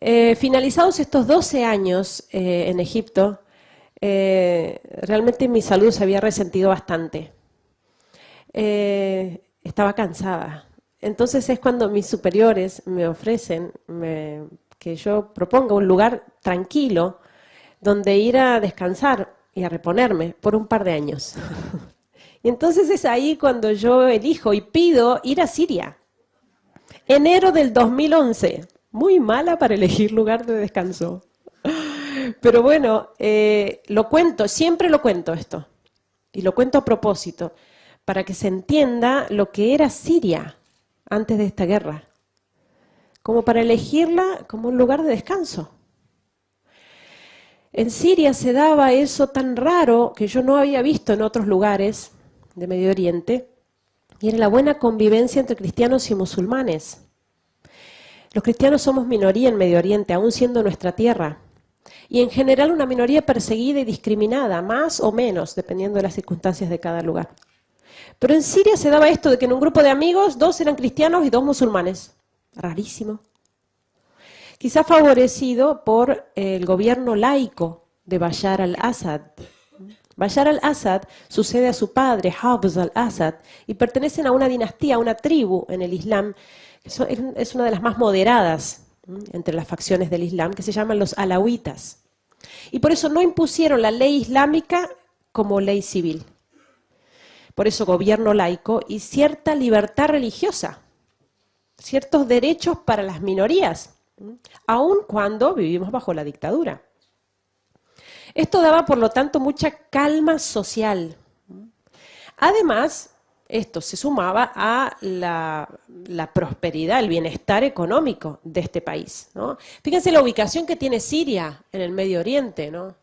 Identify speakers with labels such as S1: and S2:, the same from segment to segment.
S1: Finalizados estos 12 años en Egipto, realmente mi salud se había resentido bastante. Estaba cansada. Entonces es cuando mis superiores me ofrecen que yo proponga un lugar tranquilo donde ir a descansar y a reponerme por un par de años. Y entonces es ahí cuando yo elijo y pido ir a Siria. Enero del 2011. Muy mala para elegir lugar de descanso. Pero bueno, lo cuento, siempre lo cuento esto. Y lo cuento a propósito, para que se entienda lo que era Siria antes de esta guerra. Como para elegirla como un lugar de descanso. En Siria se daba eso tan raro que yo no había visto en otros lugares de Medio Oriente, y era la buena convivencia entre cristianos y musulmanes. Los cristianos somos minoría en Medio Oriente, aún siendo nuestra tierra, y en general una minoría perseguida y discriminada, más o menos, dependiendo de las circunstancias de cada lugar. Pero en Siria se daba esto de que en un grupo de amigos 2 eran cristianos y 2 musulmanes. Rarísimo. Quizá favorecido por el gobierno laico de Bashar al-Assad. Bashar al-Assad sucede a su padre, Hafez al-Assad, y pertenecen a una dinastía, a una tribu en el Islam, que es una de las más moderadas entre las facciones del Islam, que se llaman los alawitas. Y por eso no impusieron la ley islámica como ley civil. Por eso gobierno laico y cierta libertad religiosa, ciertos derechos para las minorías, aun cuando vivimos bajo la dictadura. Esto daba, por lo tanto, mucha calma social. Además, esto se sumaba a la prosperidad, el bienestar económico de este país, ¿no? Fíjense la ubicación que tiene Siria en el Medio Oriente, ¿no?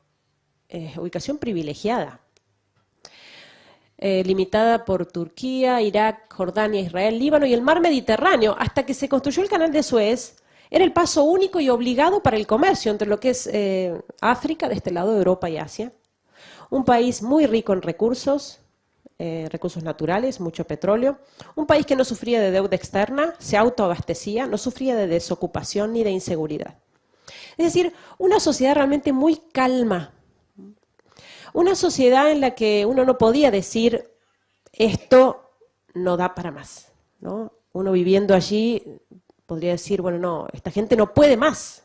S1: Ubicación privilegiada. Limitada por Turquía, Irak, Jordania, Israel, Líbano y el mar Mediterráneo, hasta que se construyó el canal de Suez. Era el paso único y obligado para el comercio entre lo que es África, de este lado de Europa y Asia. Un país muy rico en recursos naturales, mucho petróleo. Un país que no sufría de deuda externa, se autoabastecía, no sufría de desocupación ni de inseguridad. Es decir, una sociedad realmente muy calma. Una sociedad en la que uno no podía decir, esto no da para más, ¿no? Uno viviendo allí podría decir, bueno, no, esta gente no puede más,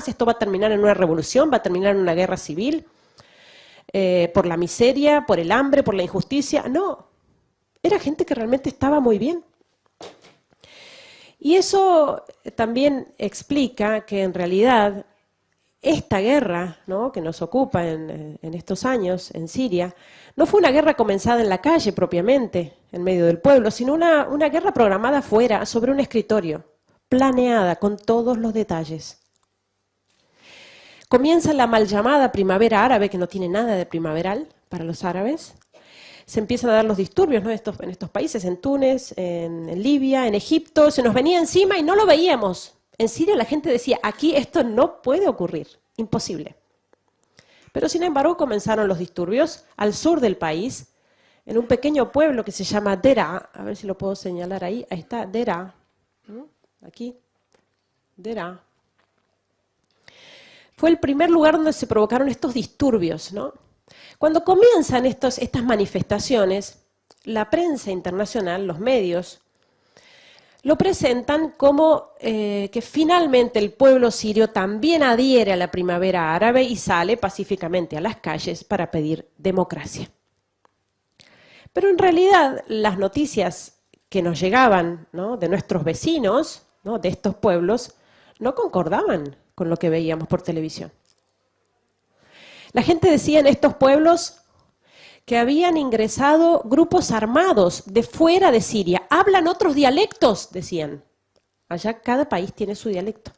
S1: esto va a terminar en una revolución, va a terminar en una guerra civil, por la miseria, por el hambre, por la injusticia. No, era gente que realmente estaba muy bien. Y eso también explica que en realidad esta guerra, ¿no?, que nos ocupa en estos años en Siria, no fue una guerra comenzada en la calle propiamente, en medio del pueblo, sino una guerra programada afuera, sobre un escritorio, planeada con todos los detalles. Comienza la mal llamada primavera árabe, que no tiene nada de primaveral para los árabes. Se empiezan a dar los disturbios, ¿no?, en estos países, en Túnez, en Libia, en Egipto, se nos venía encima y no lo veíamos. En Siria la gente decía, aquí esto no puede ocurrir, imposible. Pero sin embargo comenzaron los disturbios al sur del país, en un pequeño pueblo que se llama Deraa, a ver si lo puedo señalar ahí está Deraa, aquí, Deraa. Fue el primer lugar donde se provocaron estos disturbios, ¿no? Cuando comienzan estas manifestaciones, la prensa internacional, los medios, lo presentan como que finalmente el pueblo sirio también adhiere a la primavera árabe y sale pacíficamente a las calles para pedir democracia. Pero en realidad las noticias que nos llegaban, ¿no?, de nuestros vecinos, ¿no?, de estos pueblos, no concordaban con lo que veíamos por televisión. La gente decía en estos pueblos que habían ingresado grupos armados de fuera de Siria. Hablan otros dialectos, decían. Allá cada país tiene su dialecto.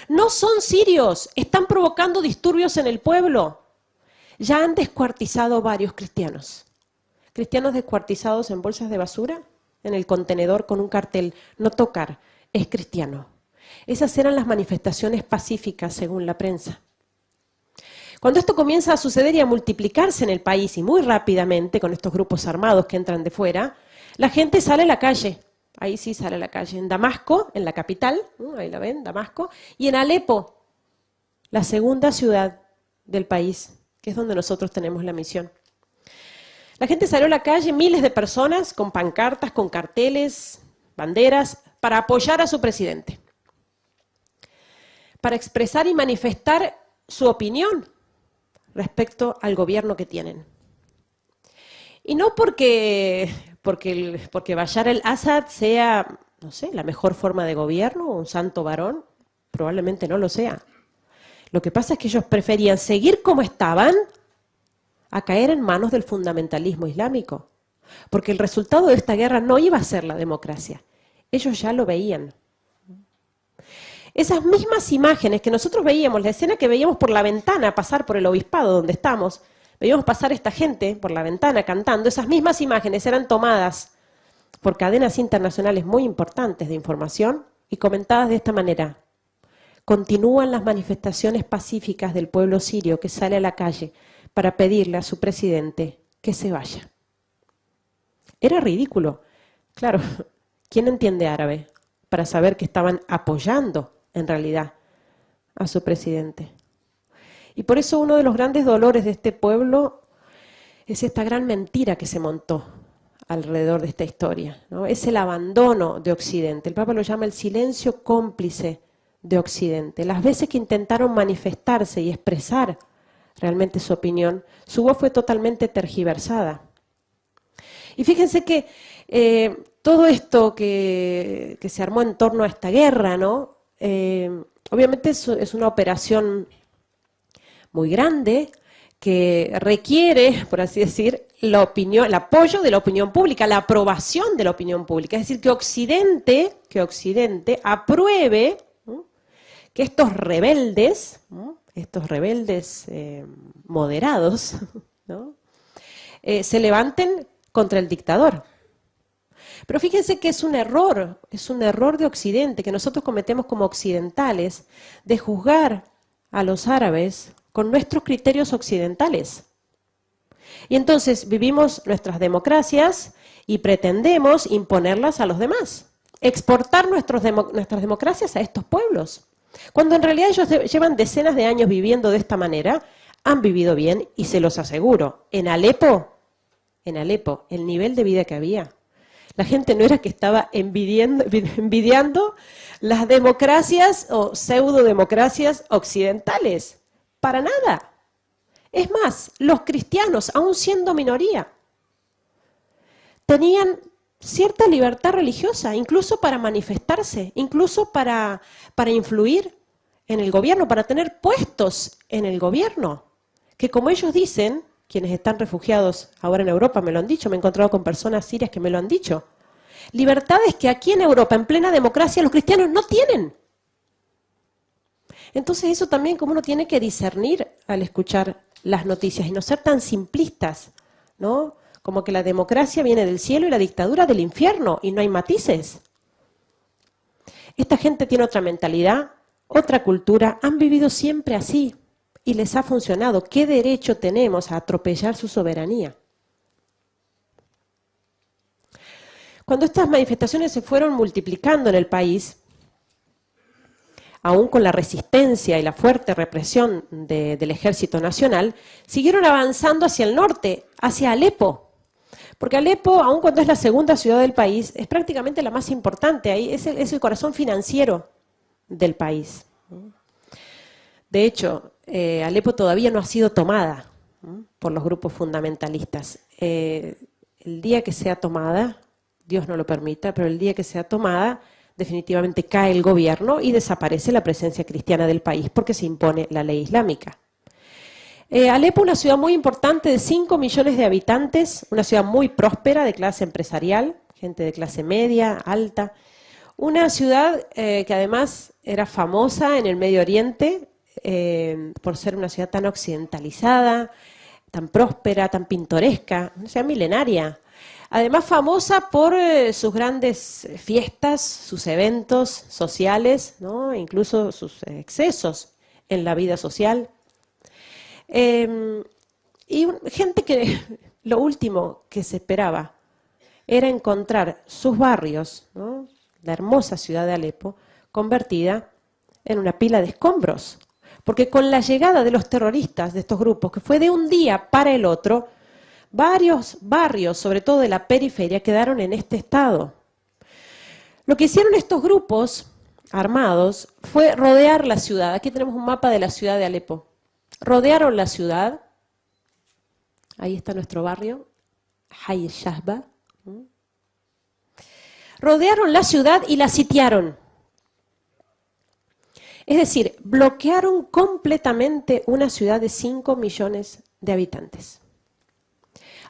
S1: No son sirios, están provocando disturbios en el pueblo. Ya han descuartizado varios cristianos. Cristianos descuartizados en bolsas de basura, en el contenedor con un cartel, no tocar, es cristiano. Esas eran las manifestaciones pacíficas según la prensa. Cuando esto comienza a suceder y a multiplicarse en el país y muy rápidamente con estos grupos armados que entran de fuera, la gente sale a la calle ahí sí sale a la calle. En Damasco, en la capital, ahí la ven, Damasco, y en Alepo, la segunda ciudad del país, que es donde nosotros tenemos la misión. La gente salió a la calle, miles de personas, con pancartas, con carteles, banderas, para apoyar a su presidente, para expresar y manifestar su opinión respecto al gobierno que tienen. Y no porque Bashar al-Assad sea, no sé, la mejor forma de gobierno, un santo varón, probablemente no lo sea. Lo que pasa es que ellos preferían seguir como estaban a caer en manos del fundamentalismo islámico, porque el resultado de esta guerra no iba a ser la democracia. Ellos ya lo veían. Esas mismas imágenes que nosotros veíamos, la escena que veíamos por la ventana pasar por el obispado donde estamos, veíamos pasar esta gente por la ventana cantando, esas mismas imágenes eran tomadas por cadenas internacionales muy importantes de información y comentadas de esta manera. Continúan las manifestaciones pacíficas del pueblo sirio que sale a la calle para pedirle a su presidente que se vaya. Era ridículo. Claro, ¿quién entiende árabe para saber que estaban apoyando en realidad a su presidente? Y por eso uno de los grandes dolores de este pueblo es esta gran mentira que se montó alrededor de esta historia, ¿no? Es el abandono de Occidente. El Papa lo llama el silencio cómplice de Occidente. Las veces que intentaron manifestarse y expresar realmente su opinión, su voz fue totalmente tergiversada. Y fíjense que todo esto que se armó en torno a esta guerra, ¿no? Obviamente es una operación muy grande que requiere, por así decir, la opinión, el apoyo de la opinión pública, la aprobación de la opinión pública. Es decir, que Occidente apruebe, ¿no?, que estos rebeldes, ¿no?, moderados, ¿no?, se levanten contra el dictador. Pero fíjense que es un error de Occidente, que nosotros cometemos como occidentales, de juzgar a los árabes con nuestros criterios occidentales. Y entonces vivimos nuestras democracias y pretendemos imponerlas a los demás, exportar nuestras democracias a estos pueblos, cuando en realidad ellos llevan decenas de años viviendo de esta manera, han vivido bien y se los aseguro, en Alepo, el nivel de vida que había, la gente no era que estaba envidiando las democracias o pseudodemocracias occidentales, para nada. Es más, los cristianos, aún siendo minoría, tenían cierta libertad religiosa, incluso para manifestarse, incluso para influir en el gobierno, para tener puestos en el gobierno, que como ellos dicen, quienes están refugiados ahora en Europa me lo han dicho, me he encontrado con personas sirias que me lo han dicho, libertades que aquí en Europa, en plena democracia, los cristianos no tienen. Entonces eso también como uno tiene que discernir al escuchar las noticias y no ser tan simplistas, ¿no? Como que la democracia viene del cielo y la dictadura del infierno y no hay matices. Esta gente tiene otra mentalidad, otra cultura, han vivido siempre así y les ha funcionado. ¿Qué derecho tenemos a atropellar su soberanía? Cuando estas manifestaciones se fueron multiplicando en el país, aún con la resistencia y la fuerte represión del Ejército Nacional, siguieron avanzando hacia el norte, hacia Alepo. Porque Alepo, aun cuando es la segunda ciudad del país, es prácticamente la más importante, ahí es el corazón financiero del país. De hecho, Alepo todavía no ha sido tomada por los grupos fundamentalistas. El día que sea tomada, Dios no lo permita, pero el día que sea tomada, definitivamente cae el gobierno y desaparece la presencia cristiana del país porque se impone la ley islámica. Alepo, una ciudad muy importante de 5 millones de habitantes, una ciudad muy próspera de clase empresarial, gente de clase media, alta. Una ciudad que además era famosa en el Medio Oriente por ser una ciudad tan occidentalizada, tan próspera, tan pintoresca, una ciudad milenaria. Además famosa por sus grandes fiestas, sus eventos sociales, ¿no?, incluso sus excesos en la vida social. Y gente que lo último que se esperaba era encontrar sus barrios, ¿no? La hermosa ciudad de Alepo, convertida en una pila de escombros. Porque con la llegada de los terroristas, de estos grupos, que fue de un día para el otro, varios barrios, sobre todo de la periferia, quedaron en este estado. Lo que hicieron estos grupos armados fue rodear la ciudad. Aquí tenemos un mapa de la ciudad de Alepo. Rodearon la ciudad. Ahí está nuestro barrio, Hay Shahba. Rodearon la ciudad y la sitiaron. Es decir, bloquearon completamente una ciudad de 5 millones de habitantes.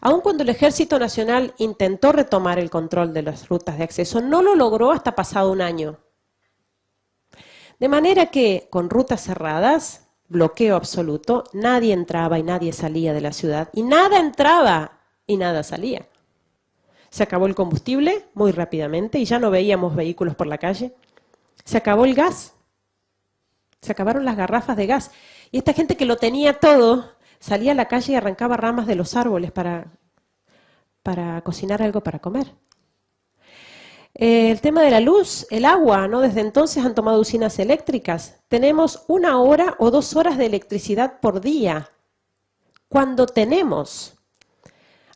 S1: Aun cuando el Ejército Nacional intentó retomar el control de las rutas de acceso, no lo logró hasta pasado un año. De manera que, con rutas cerradas, bloqueo absoluto, nadie entraba y nadie salía de la ciudad, y nada entraba y nada salía. Se acabó el combustible muy rápidamente y ya no veíamos vehículos por la calle. Se acabó el gas. Se acabaron las garrafas de gas. Y esta gente que lo tenía todo, salía a la calle y arrancaba ramas de los árboles para cocinar algo para comer. El tema de la luz, el agua, ¿no? Desde entonces han tomado usinas eléctricas. Tenemos 1 hora o 2 horas de electricidad por día. Cuando tenemos.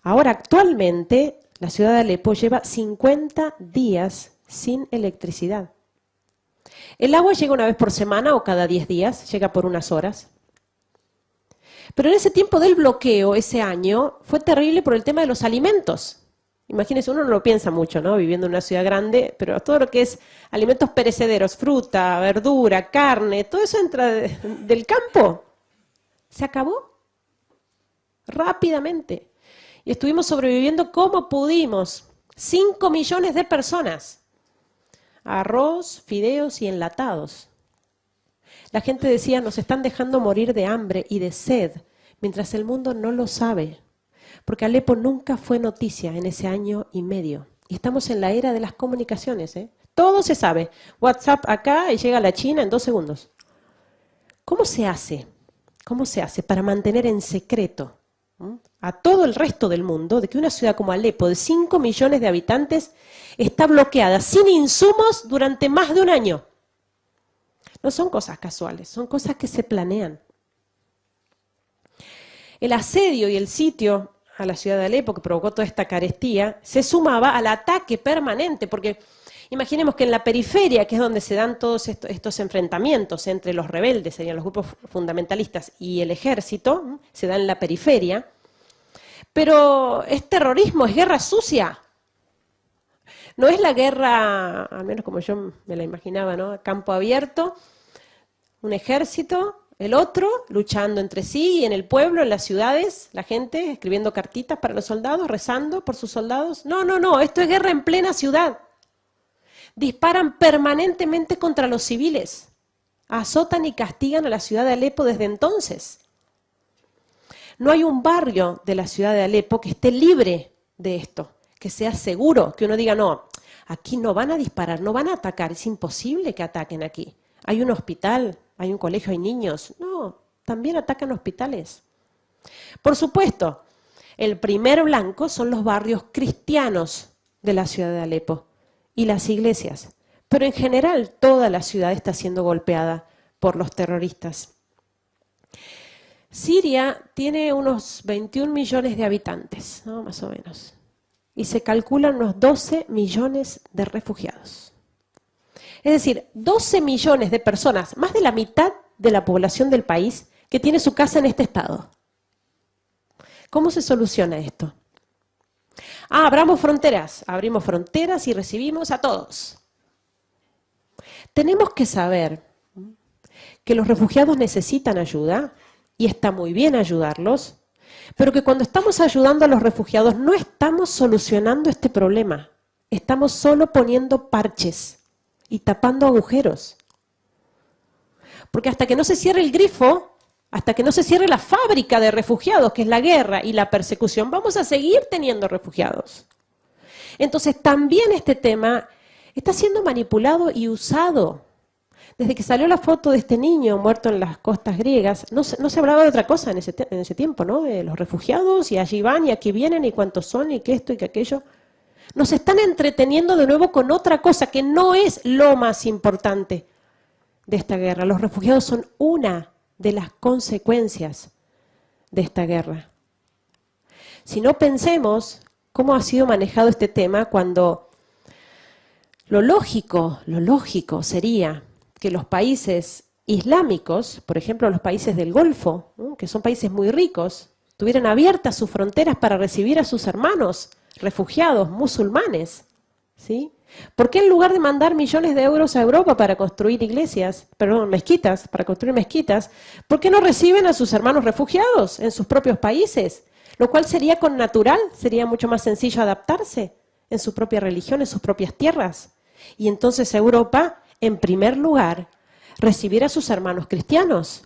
S1: Ahora, actualmente, la ciudad de Alepo lleva 50 días sin electricidad. El agua llega una vez por semana o cada 10 días, llega por unas horas. Pero en ese tiempo del bloqueo, ese año, fue terrible por el tema de los alimentos. Imagínense, uno no lo piensa mucho, ¿no? Viviendo en una ciudad grande, pero todo lo que es alimentos perecederos, fruta, verdura, carne, todo eso entra del campo. Se acabó rápidamente. Y estuvimos sobreviviendo como pudimos. 5 millones de personas. Arroz, fideos y enlatados. La gente decía, nos están dejando morir de hambre y de sed, mientras el mundo no lo sabe. Porque Alepo nunca fue noticia en ese año y medio. Y estamos en la era de las comunicaciones, ¿eh? Todo se sabe. WhatsApp acá y llega a la China en 2 segundos. ¿Cómo se hace? ¿Cómo se hace para mantener en secreto a todo el resto del mundo de que una ciudad como Alepo, de 5 millones de habitantes, está bloqueada sin insumos durante más de un año? No son cosas casuales, son cosas que se planean. El asedio y el sitio a la ciudad de Alepo, que provocó toda esta carestía, se sumaba al ataque permanente, porque imaginemos que en la periferia, que es donde se dan todos estos enfrentamientos entre los rebeldes, serían los grupos fundamentalistas, y el ejército, se da en la periferia, pero es terrorismo, es guerra sucia. No es la guerra, al menos como yo me la imaginaba, ¿no? A campo abierto, un ejército, el otro luchando entre sí y en el pueblo, en las ciudades, la gente escribiendo cartitas para los soldados, rezando por sus soldados. No, no, no, esto es guerra en plena ciudad. Disparan permanentemente contra los civiles. Azotan y castigan a la ciudad de Alepo desde entonces. No hay un barrio de la ciudad de Alepo que esté libre de esto, que sea seguro, que uno diga, no, aquí no van a disparar, no van a atacar, es imposible que ataquen aquí. Hay un hospital, hay un colegio, hay niños. No, también atacan hospitales. Por supuesto, el primer blanco son los barrios cristianos de la ciudad de Alepo y las iglesias. Pero en general toda la ciudad está siendo golpeada por los terroristas. Siria tiene unos 21 millones de habitantes, ¿no? Más o menos. Y se calculan unos 12 millones de refugiados. Es decir, 12 millones de personas, más de la mitad de la población del país, que tiene su casa en este estado. ¿Cómo se soluciona esto? Abrimos fronteras y recibimos a todos. Tenemos que saber que los refugiados necesitan ayuda, y está muy bien ayudarlos, pero que cuando estamos ayudando a los refugiados no estamos solucionando este problema, estamos solo poniendo parches y tapando agujeros. Porque hasta que no se cierre el grifo, hasta que no se cierre la fábrica de refugiados, que es la guerra y la persecución, vamos a seguir teniendo refugiados. Entonces también este tema está siendo manipulado y usado. Desde que salió la foto de este niño muerto en las costas griegas, no se hablaba de otra cosa en ese tiempo, ¿no? De los refugiados, y allí van, y aquí vienen, y cuántos son, y que esto y que aquello. Nos están entreteniendo de nuevo con otra cosa que no es lo más importante de esta guerra. Los refugiados son una de las consecuencias de esta guerra. Si no, pensemos cómo ha sido manejado este tema cuando lo lógico sería que los países islámicos, por ejemplo los países del Golfo, ¿no?, que son países muy ricos, tuvieran abiertas sus fronteras para recibir a sus hermanos refugiados musulmanes, ¿sí? ¿Por qué en lugar de mandar millones de euros a Europa para construir mezquitas, para construir mezquitas, por qué no reciben a sus hermanos refugiados en sus propios países? Lo cual sería connatural, sería mucho más sencillo adaptarse en su propia religión, en sus propias tierras. Y entonces Europa, en primer lugar, recibir a sus hermanos cristianos.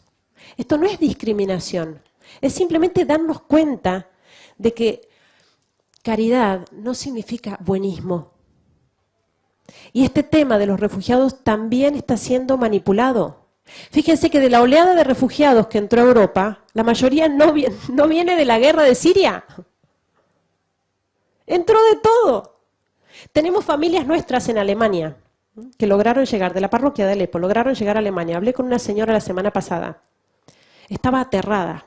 S1: Esto no es discriminación, es simplemente darnos cuenta de que caridad no significa buenismo. Y este tema de los refugiados también está siendo manipulado. Fíjense que de la oleada de refugiados que entró a Europa, la mayoría no viene de la guerra de Siria. Entró de todo. Tenemos familias nuestras en Alemania que lograron llegar, de la parroquia de Alepo, lograron llegar a Alemania. Hablé con una señora la semana pasada. Estaba aterrada.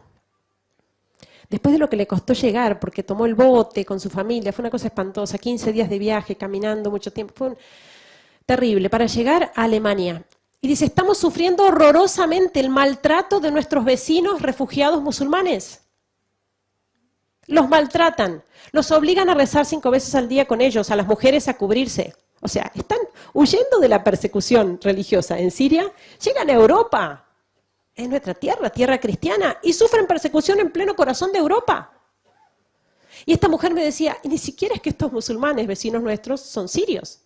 S1: Después de lo que le costó llegar, porque tomó el bote con su familia, fue una cosa espantosa, 15 días de viaje, caminando mucho tiempo, fue terrible, para llegar a Alemania. Y dice, estamos sufriendo horrorosamente el maltrato de nuestros vecinos refugiados musulmanes. Los maltratan, los obligan a rezar 5 veces al día con ellos, a las mujeres a cubrirse. O sea, están huyendo de la persecución religiosa en Siria, llegan a Europa, es nuestra tierra, tierra cristiana, y sufren persecución en pleno corazón de Europa. Y esta mujer me decía, ni siquiera es que estos musulmanes, vecinos nuestros, son sirios.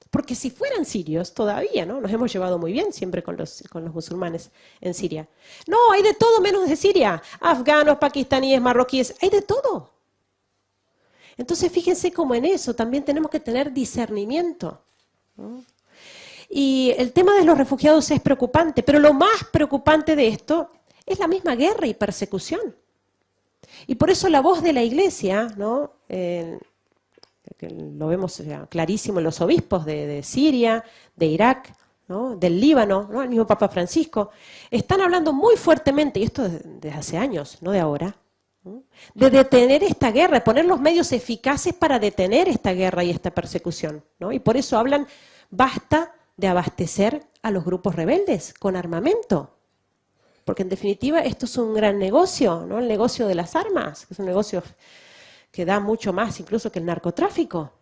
S1: Porque si fueran sirios, todavía, ¿no? Nos hemos llevado muy bien siempre con los musulmanes en Siria. No, hay de todo menos de Siria. Afganos, pakistaníes, marroquíes, hay de todo. Entonces, fíjense cómo en eso también tenemos que tener discernimiento, ¿no? Y el tema de los refugiados es preocupante, pero lo más preocupante de esto es la misma guerra y persecución. Y por eso la voz de la Iglesia, ¿no? Que lo vemos clarísimo en los obispos de Siria, de Irak, ¿no? Del Líbano, ¿no? El mismo Papa Francisco, están hablando muy fuertemente, y esto desde hace años, no de ahora, ¿no?, de detener esta guerra, de poner los medios eficaces para detener esta guerra y esta persecución, ¿no? Y por eso hablan, basta de abastecer a los grupos rebeldes con armamento. Porque en definitiva esto es un gran negocio, ¿no? El negocio de las armas, que es un negocio que da mucho más incluso que el narcotráfico.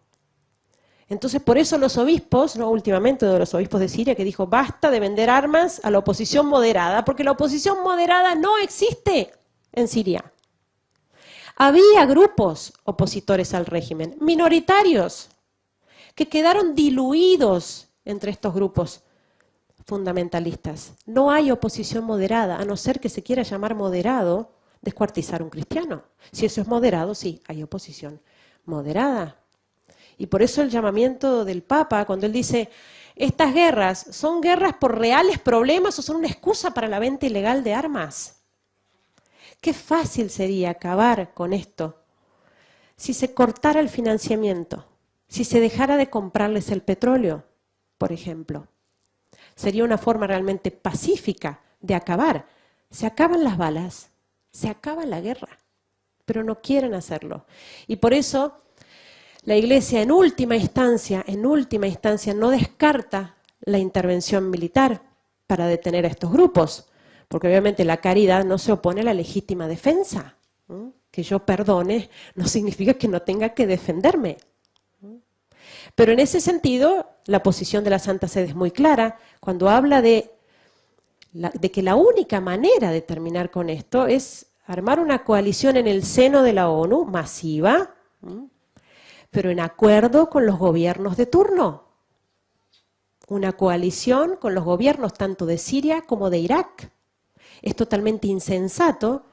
S1: Entonces por eso los obispos, ¿no? Últimamente de los obispos de Siria, que dijo basta de vender armas a la oposición moderada, porque la oposición moderada no existe en Siria. Había grupos opositores al régimen, minoritarios, que quedaron diluidos entre estos grupos fundamentalistas. No hay oposición moderada, a no ser que se quiera llamar moderado descuartizar un cristiano. Si eso es moderado, sí, hay oposición moderada. Y por eso el llamamiento del Papa, cuando él dice, estas guerras, ¿son guerras por reales problemas o son una excusa para la venta ilegal de armas? Qué fácil sería acabar con esto si se cortara el financiamiento, si se dejara de comprarles el petróleo, por ejemplo. Sería una forma realmente pacífica de acabar. Se acaban las balas, se acaba la guerra, pero no quieren hacerlo. Y por eso la Iglesia en última instancia no descarta la intervención militar para detener a estos grupos, porque obviamente la caridad no se opone a la legítima defensa. Que yo perdone no significa que no tenga que defenderme. Pero en ese sentido, la posición de la Santa Sede es muy clara cuando habla de que la única manera de terminar con esto es armar una coalición en el seno de la ONU masiva, pero en acuerdo con los gobiernos de turno. Una coalición con los gobiernos tanto de Siria como de Irak. Es totalmente insensato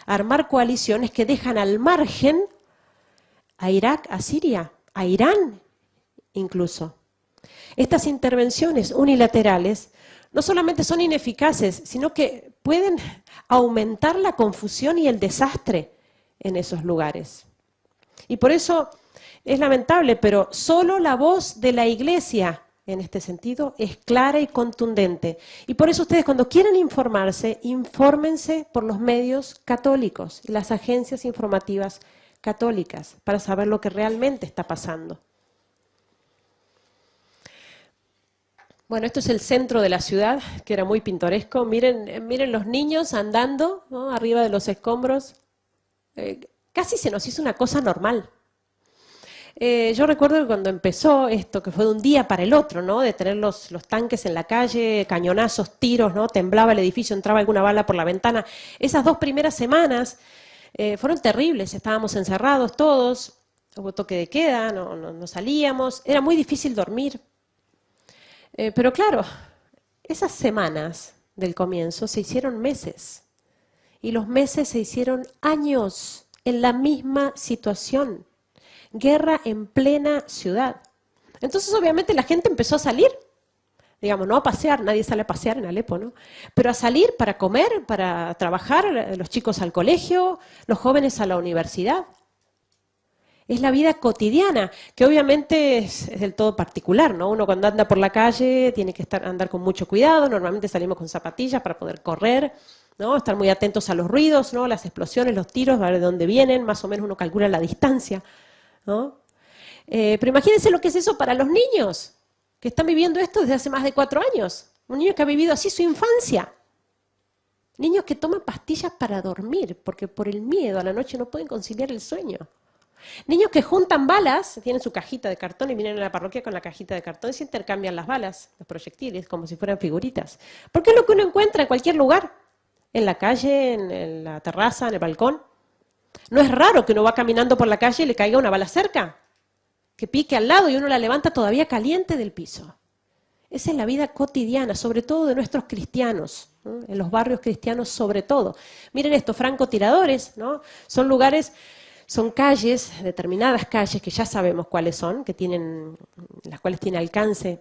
S1: armar coaliciones que dejan al margen a Irak, a Siria, a Irán incluso. Estas intervenciones unilaterales no solamente son ineficaces, sino que pueden aumentar la confusión y el desastre en esos lugares. Y por eso Es lamentable, pero solo la voz de la Iglesia, en este sentido, es clara y contundente. Y por eso ustedes cuando quieran informarse, infórmense por los medios católicos y las agencias informativas católicas para saber lo que realmente está pasando. Bueno, esto es el centro de la ciudad, que era muy pintoresco. Miren los niños andando, ¿no?, arriba de los escombros. Casi se nos hizo una cosa normal. Yo recuerdo que cuando empezó esto, que fue de un día para el otro, ¿no?, de tener los tanques en la calle, cañonazos, tiros, ¿no?, temblaba el edificio, entraba alguna bala por la ventana. Esas 2 primeras semanas fueron terribles, estábamos encerrados todos, hubo toque de queda, no salíamos, era muy difícil dormir. Pero claro, esas semanas del comienzo se hicieron meses y los meses se hicieron años en la misma situación. Guerra en plena ciudad. Entonces obviamente la gente empezó a salir, digamos, no a pasear, nadie sale a pasear en Alepo, ¿no? Pero a salir para comer, para trabajar, los chicos al colegio, los jóvenes a la universidad. Es la vida cotidiana, que obviamente es del todo particular, ¿no? Uno cuando anda por la calle tiene que andar con mucho cuidado, normalmente salimos con zapatillas para poder correr, ¿no? Estar muy atentos a los ruidos, ¿no?, las explosiones, los tiros, a ver de dónde vienen, más o menos uno calcula la distancia, ¿no? Pero imagínense lo que es eso para los niños, que están viviendo esto desde hace más de 4 años. Un niño que ha vivido así su infancia. Niños que toman pastillas para dormir, porque por el miedo a la noche no pueden conciliar el sueño. Niños que juntan balas, tienen su cajita de cartón y vienen a la parroquia con la cajita de cartón y se intercambian las balas, los proyectiles, como si fueran figuritas. Porque es lo que uno encuentra en cualquier lugar, en la calle, en la terraza, en el balcón. No es raro que uno va caminando por la calle y le caiga una bala cerca, que pique al lado y uno la levanta todavía caliente del piso. Esa es la vida cotidiana, sobre todo de nuestros cristianos, ¿no?, en los barrios cristianos sobre todo. Miren esto, francotiradores, ¿no?, son lugares, son calles, determinadas calles que ya sabemos cuáles son, las cuales tienen alcance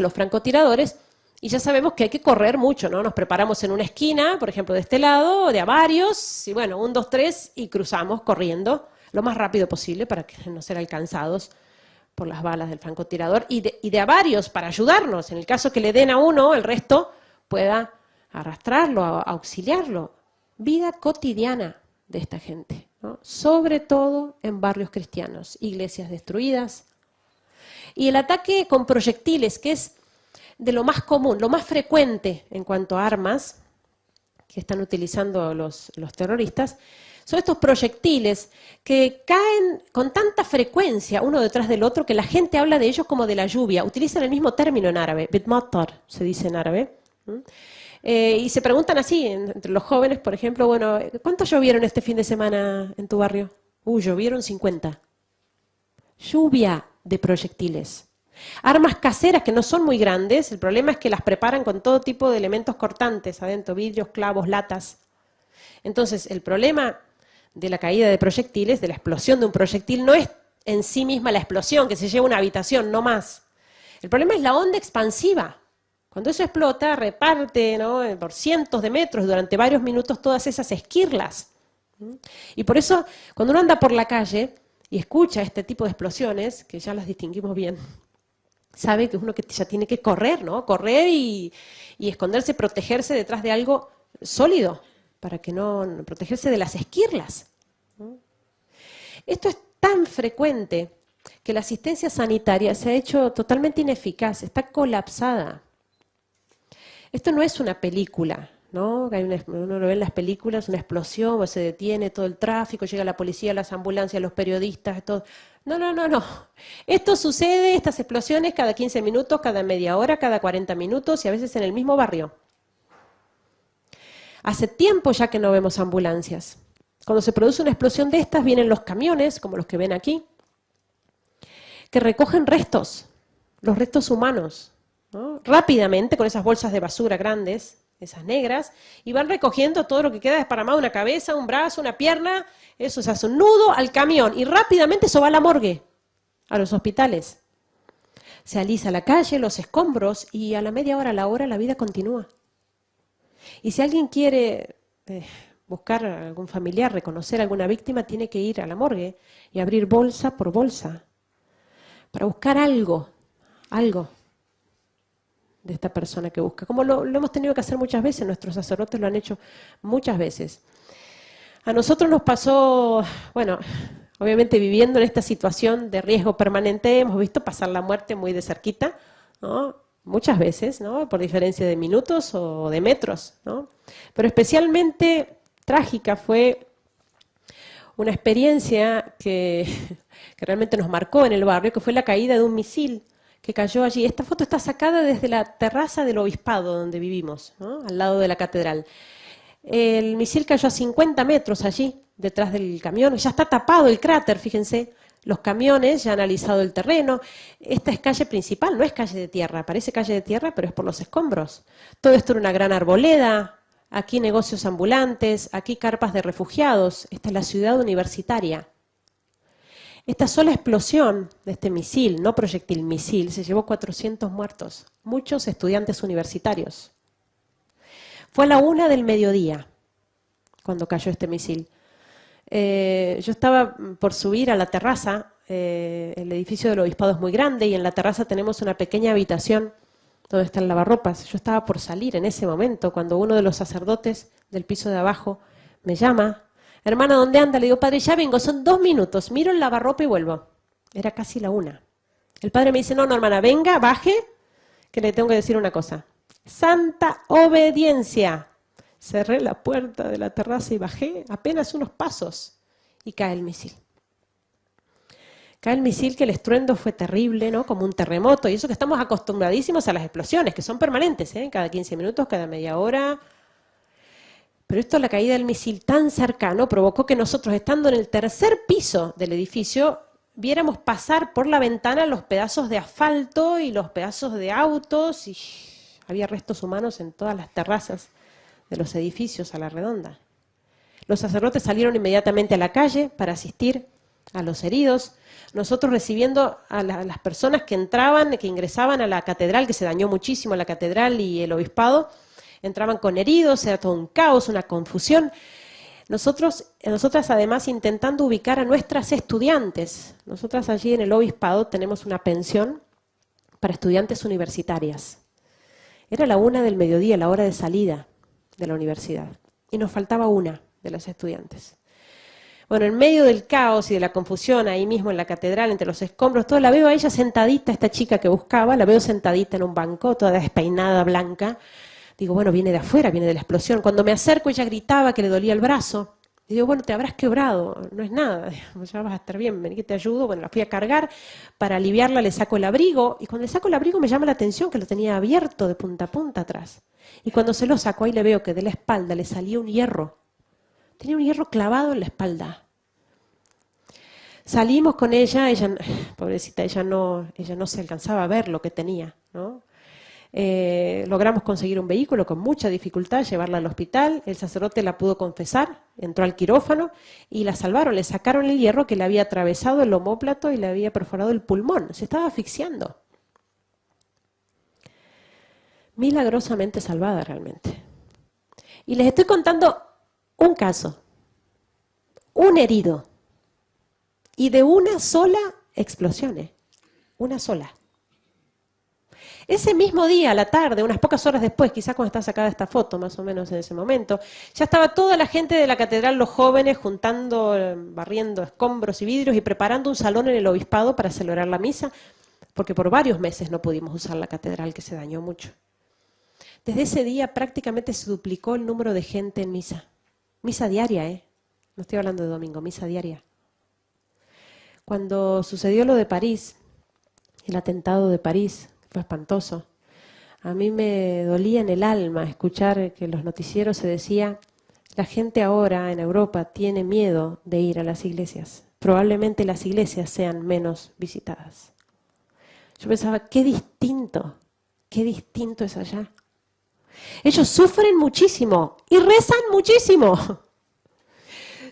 S1: los francotiradores, y ya sabemos que hay que correr mucho, ¿no? Nos preparamos en una esquina, por ejemplo, de este lado, de a varios, y bueno, 1, 2, 3, y cruzamos corriendo lo más rápido posible para que no ser alcanzados por las balas del francotirador, y de a varios para ayudarnos, en el caso que le den a uno, el resto pueda arrastrarlo, auxiliarlo. Vida cotidiana de esta gente, ¿no?, sobre todo en barrios cristianos, iglesias destruidas. Y el ataque con proyectiles, que es de lo más común, lo más frecuente en cuanto a armas que están utilizando los terroristas, son estos proyectiles que caen con tanta frecuencia uno detrás del otro que la gente habla de ellos como de la lluvia. Utilizan el mismo término en árabe, bitmatar, se dice en árabe. Y se preguntan así, entre los jóvenes, por ejemplo, bueno, ¿cuántos llovieron este fin de semana en tu barrio? Llovieron 50. Lluvia de proyectiles. Armas caseras que no son muy grandes, el problema es que las preparan con todo tipo de elementos cortantes adentro, vidrios, clavos, latas. Entonces, el problema de la caída de proyectiles, de la explosión de un proyectil, no es en sí misma la explosión, que se lleva una habitación, no más. El problema es la onda expansiva. Cuando eso explota, reparte, ¿no?, por cientos de metros durante varios minutos todas esas esquirlas. Y por eso, cuando uno anda por la calle y escucha este tipo de explosiones, que ya las distinguimos bien, sabe que es uno que ya tiene que correr, ¿no? Correr y esconderse, protegerse detrás de algo sólido, para que no protegerse de las esquirlas. Esto es tan frecuente que la asistencia sanitaria se ha hecho totalmente ineficaz, está colapsada. Esto no es una película, ¿no? Uno lo ve en las películas, una explosión, o se detiene todo el tráfico, llega la policía, las ambulancias, los periodistas, todo. No. Esto sucede, estas explosiones, cada 15 minutos, cada media hora, cada 40 minutos y a veces en el mismo barrio. Hace tiempo ya que no vemos ambulancias. Cuando se produce una explosión de estas, vienen los camiones, como los que ven aquí, que recogen restos, los restos humanos, ¿no?, rápidamente con esas bolsas de basura grandes, esas negras, y van recogiendo todo lo que queda desparramado, una cabeza, un brazo, una pierna, eso se hace un nudo al camión y rápidamente eso va a la morgue, a los hospitales. Se alisa la calle, los escombros y a la media hora, a la hora, la vida continúa. Y si alguien quiere buscar a algún familiar, reconocer a alguna víctima, tiene que ir a la morgue y abrir bolsa por bolsa para buscar algo de esta persona que busca. Como lo hemos tenido que hacer muchas veces, nuestros sacerdotes lo han hecho muchas veces. A nosotros nos pasó, bueno, obviamente viviendo en esta situación de riesgo permanente, hemos visto pasar la muerte muy de cerquita, ¿no? Muchas veces, ¿no? Por diferencia de minutos o de metros, ¿no? Pero especialmente trágica fue una experiencia que realmente nos marcó en el barrio, que fue la caída de un misil que cayó allí. Esta foto está sacada desde la terraza del obispado donde vivimos, ¿no? Al lado de la catedral. El misil cayó a 50 metros allí, detrás del camión. Ya está tapado el cráter, fíjense. Los camiones ya han analizado el terreno. Esta es calle principal, no es calle de tierra. Parece calle de tierra, pero es por los escombros. Todo esto era una gran arboleda. Aquí negocios ambulantes, aquí carpas de refugiados. Esta es la ciudad universitaria. Esta sola explosión de este misil, no proyectil, misil, se llevó 400 muertos, muchos estudiantes universitarios. Fue a la 1 del mediodía cuando cayó este misil. Yo estaba por subir a la terraza, el edificio del obispado es muy grande y en la terraza tenemos una pequeña habitación donde está el lavarropas. Yo estaba por salir en ese momento cuando uno de los sacerdotes del piso de abajo me llama. Hermana, ¿dónde anda? Le digo, padre, ya vengo, son 2 minutos, miro el lavarropa y vuelvo. Era casi la 1. El padre me dice, no, hermana, venga, baje, que le tengo que decir una cosa. Santa obediencia. Cerré la puerta de la terraza y bajé apenas unos pasos y cae el misil. Cae el misil, que el estruendo fue terrible, ¿no? Como un terremoto, y eso que estamos acostumbradísimos a las explosiones, que son permanentes, ¿eh? Cada 15 minutos, cada media hora. Pero esto, la caída del misil tan cercano, provocó que nosotros, estando en el tercer piso del edificio, viéramos pasar por la ventana los pedazos de asfalto y los pedazos de autos, y había restos humanos en todas las terrazas de los edificios a la redonda. Los sacerdotes salieron inmediatamente a la calle para asistir a los heridos, nosotros recibiendo a las personas que entraban, que ingresaban a la catedral, que se dañó muchísimo la catedral y el obispado, entraban con heridos, era todo un caos, una confusión. Nosotras además intentando ubicar a nuestras estudiantes. Nosotras allí en el obispado tenemos una pensión para estudiantes universitarias. Era la 1 del mediodía, la hora de salida de la universidad, y nos faltaba una de las estudiantes. Bueno, en medio del caos y de la confusión, ahí mismo en la catedral, entre los escombros, todo, la veo a ella sentadita, esta chica que buscaba, la veo sentadita en un banco, toda despeinada, blanca. Digo, bueno, viene de afuera, viene de la explosión. Cuando me acerco, ella gritaba que le dolía el brazo. Y digo, bueno, te habrás quebrado, no es nada, ya vas a estar bien, vení que te ayudo. Bueno, la fui a cargar, para aliviarla le saco el abrigo, y cuando le saco el abrigo me llama la atención que lo tenía abierto de punta a punta atrás. Y cuando se lo saco, ahí le veo que de la espalda le salía un hierro. Tenía un hierro clavado en la espalda. Salimos con ella, pobrecita, ella no se alcanzaba a ver lo que tenía, ¿no? Logramos conseguir un vehículo con mucha dificultad, llevarla al hospital, el sacerdote la pudo confesar, entró al quirófano y la salvaron, le sacaron el hierro que le había atravesado el omóplato y le había perforado el pulmón, se estaba asfixiando. Milagrosamente salvada realmente. Y les estoy contando un caso, un herido, y de una sola explosión, una sola. Ese mismo día, a la tarde, unas pocas horas después, quizás cuando está sacada esta foto, más o menos en ese momento, ya estaba toda la gente de la catedral, los jóvenes, juntando, barriendo escombros y vidrios y preparando un salón en el obispado para celebrar la misa, porque por varios meses no pudimos usar la catedral, que se dañó mucho. Desde ese día prácticamente se duplicó el número de gente en misa. Misa diaria, no estoy hablando de domingo, misa diaria. Cuando sucedió lo de París, el atentado de París, fue espantoso. A mí me dolía en el alma escuchar que en los noticieros se decía, la gente ahora en Europa tiene miedo de ir a las iglesias. Probablemente las iglesias sean menos visitadas. Yo pensaba, qué distinto es allá. Ellos sufren muchísimo y rezan muchísimo.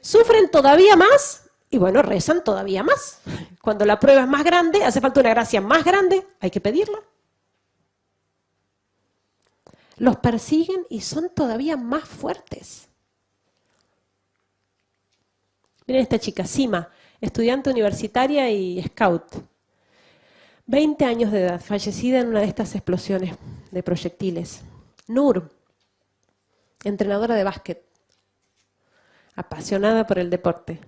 S1: Sufren todavía más y bueno, rezan todavía más. Cuando la prueba es más grande, hace falta una gracia más grande, hay que pedirla. Los persiguen y son todavía más fuertes. Miren esta chica, Sima, estudiante universitaria y scout. 20 años de edad, fallecida en una de estas explosiones de proyectiles. Nur, entrenadora de básquet, apasionada por el deporte,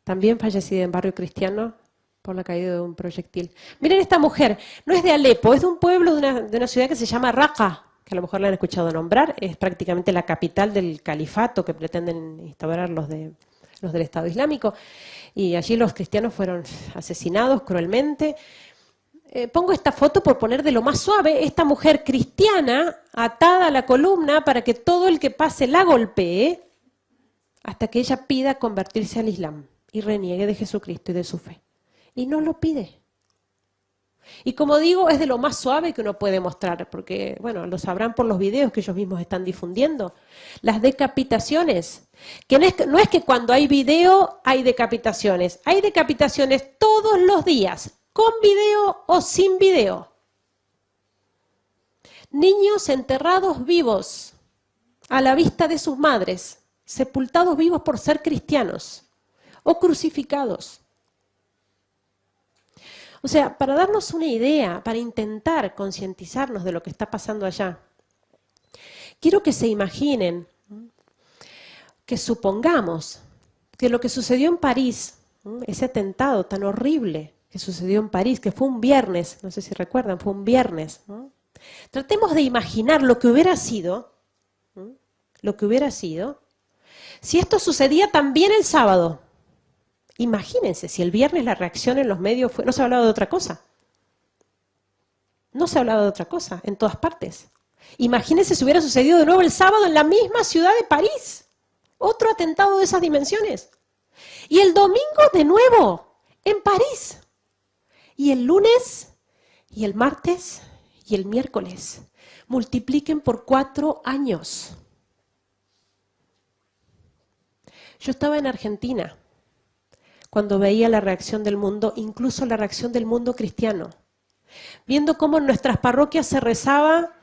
S1: también fallecida en barrio cristiano por la caída de un proyectil. Miren esta mujer, no es de Alepo, es de un pueblo de una ciudad que se llama Raqqa, que a lo mejor la han escuchado nombrar, es prácticamente la capital del califato que pretenden instaurar los del Estado Islámico, y allí los cristianos fueron asesinados cruelmente. Pongo esta foto por poner de lo más suave, esta mujer cristiana atada a la columna para que todo el que pase la golpee hasta que ella pida convertirse al Islam y reniegue de Jesucristo y de su fe. Y no lo pide. Y como digo, es de lo más suave que uno puede mostrar, porque, bueno, lo sabrán por los videos que ellos mismos están difundiendo. Las decapitaciones, que no es que cuando hay video hay decapitaciones todos los días, con video o sin video. Niños enterrados vivos a la vista de sus madres, sepultados vivos por ser cristianos o crucificados. O sea, para darnos una idea, para intentar concientizarnos de lo que está pasando allá, quiero que se imaginen, que supongamos que lo que sucedió en París, ese atentado tan horrible que sucedió en París, que fue un viernes, no sé si recuerdan, fue un viernes, ¿no? Tratemos de imaginar lo que hubiera sido, si esto sucedía también el sábado. Imagínense, si el viernes la reacción en los medios fue, no se hablaba de otra cosa. No se hablaba de otra cosa, en todas partes. Imagínense si hubiera sucedido de nuevo el sábado en la misma ciudad de París. Otro atentado de esas dimensiones. Y el domingo de nuevo, en París. Y el lunes, y el martes, y el miércoles. Multipliquen por 4 años. Yo estaba en Argentina cuando veía la reacción del mundo, incluso la reacción del mundo cristiano, viendo cómo en nuestras parroquias se rezaba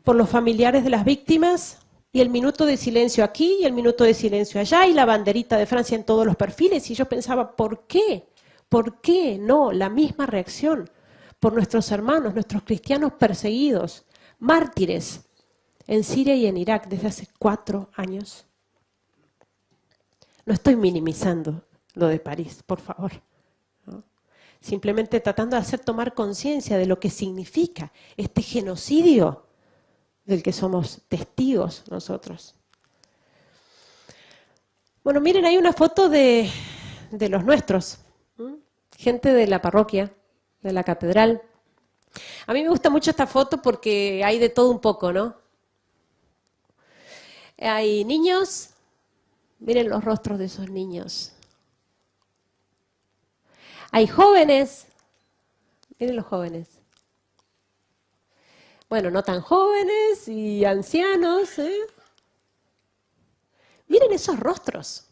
S1: por los familiares de las víctimas, y el minuto de silencio aquí y el minuto de silencio allá, y la banderita de Francia en todos los perfiles, y yo pensaba, ¿por qué? ¿Por qué no la misma reacción por nuestros hermanos, nuestros cristianos perseguidos, mártires, en Siria y en Irak desde hace 4 años? No estoy minimizando lo de París, por favor, ¿no? Simplemente tratando de hacer tomar conciencia de lo que significa este genocidio del que somos testigos nosotros. Bueno, miren, hay una foto de los nuestros, gente de la parroquia, de la catedral. A mí me gusta mucho esta foto porque hay de todo un poco, ¿no? Hay niños, miren los rostros de esos niños. Hay jóvenes, miren los jóvenes. Bueno, no tan jóvenes y ancianos, ¿eh? Miren esos rostros.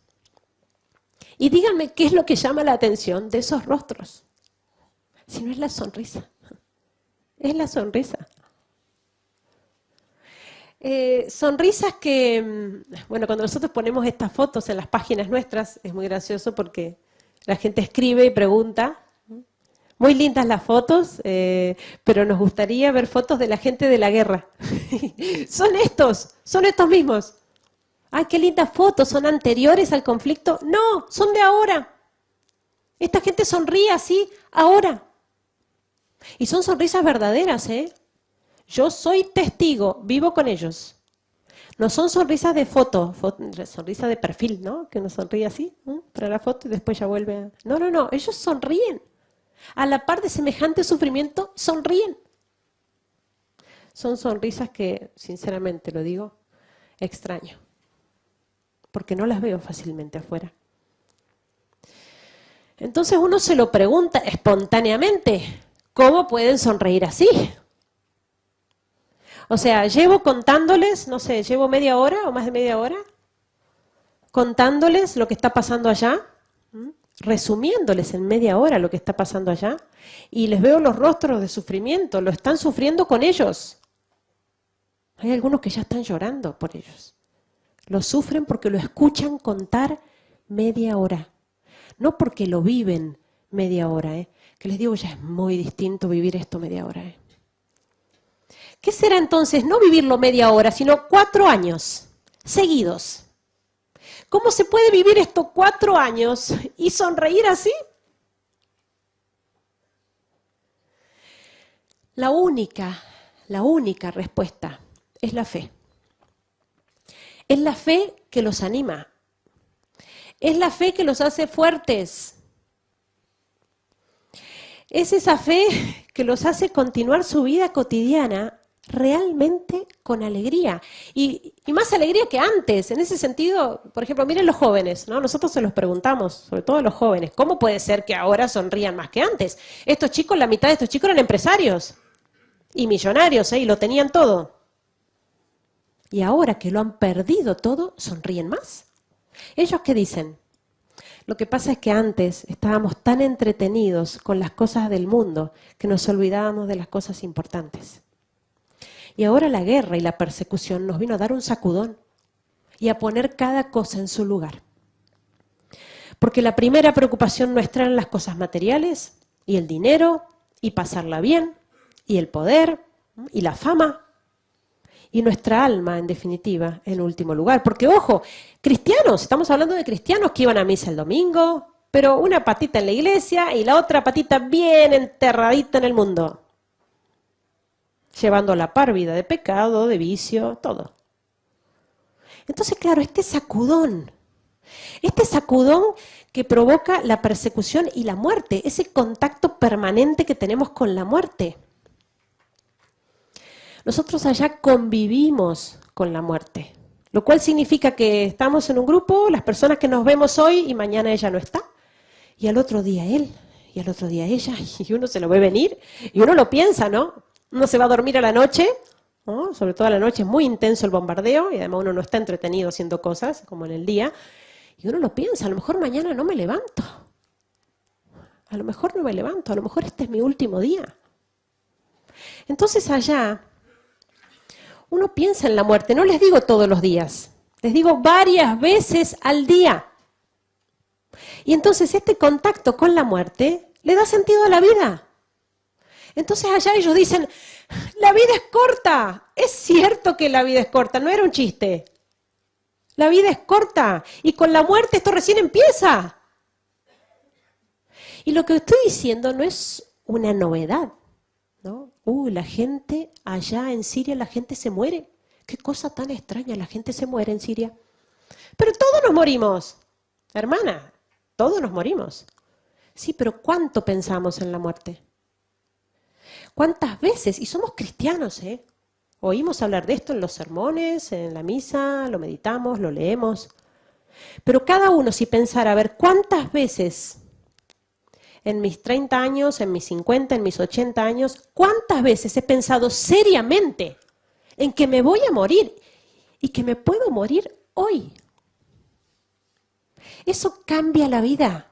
S1: Y díganme qué es lo que llama la atención de esos rostros. Si no es la sonrisa. Es la sonrisa. Sonrisas que, bueno, cuando nosotros ponemos estas fotos en las páginas nuestras, es muy gracioso porque la gente escribe y pregunta. Muy lindas las fotos, pero nos gustaría ver fotos de la gente de la guerra. Son estos mismos. ¡Ay, qué lindas fotos! ¿Son anteriores al conflicto? No, son de ahora. Esta gente sonríe así ahora. Y son sonrisas verdaderas, ¿eh? Yo soy testigo, vivo con ellos. No son sonrisas de foto, sonrisa de perfil, ¿no? Que uno sonríe así, para la foto y después ya vuelve a... No, no, no, ellos sonríen. A la par de semejante sufrimiento, sonríen. Son sonrisas que, sinceramente lo digo, extraño. Porque no las veo fácilmente afuera. Entonces uno se lo pregunta espontáneamente, ¿cómo pueden sonreír así? O sea, llevo contándoles, no sé, llevo media hora o más de media hora, contándoles lo que está pasando allá, resumiéndoles en media hora lo que está pasando allá, y les veo los rostros de sufrimiento, lo están sufriendo con ellos. Hay algunos que ya están llorando por ellos. Lo sufren porque lo escuchan contar media hora. no porque lo viven media hora, que les digo, ya es muy distinto vivir esto media hora. ¿Qué será entonces no vivirlo media hora, sino 4 años seguidos? ¿Cómo se puede vivir estos 4 años y sonreír así? La única respuesta es la fe. Es la fe que los anima. Es la fe que los hace fuertes. Es esa fe que los hace continuar su vida cotidiana realmente con alegría. Y más alegría que antes. En ese sentido, por ejemplo, miren los jóvenes, ¿no? Nosotros se los preguntamos, sobre todo a los jóvenes, ¿cómo puede ser que ahora sonrían más que antes? Estos chicos, la mitad de estos chicos eran empresarios y millonarios, y lo tenían todo. Y ahora que lo han perdido todo, ¿sonríen más? ¿Ellos qué dicen? Lo que pasa es que antes estábamos tan entretenidos con las cosas del mundo que nos olvidábamos de las cosas importantes. Y ahora la guerra y la persecución nos vino a dar un sacudón y a poner cada cosa en su lugar. Porque la primera preocupación nuestra eran las cosas materiales y el dinero y pasarla bien y el poder y la fama. Y nuestra alma, en definitiva, en último lugar. Porque, ojo, cristianos, estamos hablando de cristianos que iban a misa el domingo, pero una patita en la iglesia y la otra patita bien enterradita en el mundo. Llevando la par vida de pecado, de vicio, todo. Entonces, claro, este sacudón que provoca la persecución y la muerte, ese contacto permanente que tenemos con la muerte. Nosotros allá convivimos con la muerte, lo cual significa que estamos en un grupo, las personas que nos vemos hoy y mañana ella no está, y al otro día él, y al otro día ella, y uno se lo ve venir, y uno lo piensa, ¿no? Uno se va a dormir a la noche, ¿no? Sobre todo a la noche es muy intenso el bombardeo, y además uno no está entretenido haciendo cosas, como en el día, y uno lo piensa, a lo mejor mañana no me levanto, a lo mejor no me levanto, a lo mejor este es mi último día. Entonces allá uno piensa en la muerte, no les digo todos los días, les digo varias veces al día. Y entonces este contacto con la muerte le da sentido a la vida. Entonces allá ellos dicen, la vida es corta. Es cierto que la vida es corta, no era un chiste. La vida es corta y con la muerte esto recién empieza. Y lo que estoy diciendo no es una novedad, ¿no? La gente allá en Siria, la gente se muere. Qué cosa tan extraña, la gente se muere en Siria. Pero todos nos morimos, hermana, todos nos morimos. Sí, pero ¿cuánto pensamos en la muerte? ¿Cuántas veces? Y somos cristianos, oímos hablar de esto en los sermones, en la misa, lo meditamos, lo leemos. Pero cada uno, si pensara, a ver, ¿cuántas veces en mis 30 años, en mis 50, en mis 80 años, cuántas veces he pensado seriamente en que me voy a morir y que me puedo morir hoy? Eso cambia la vida.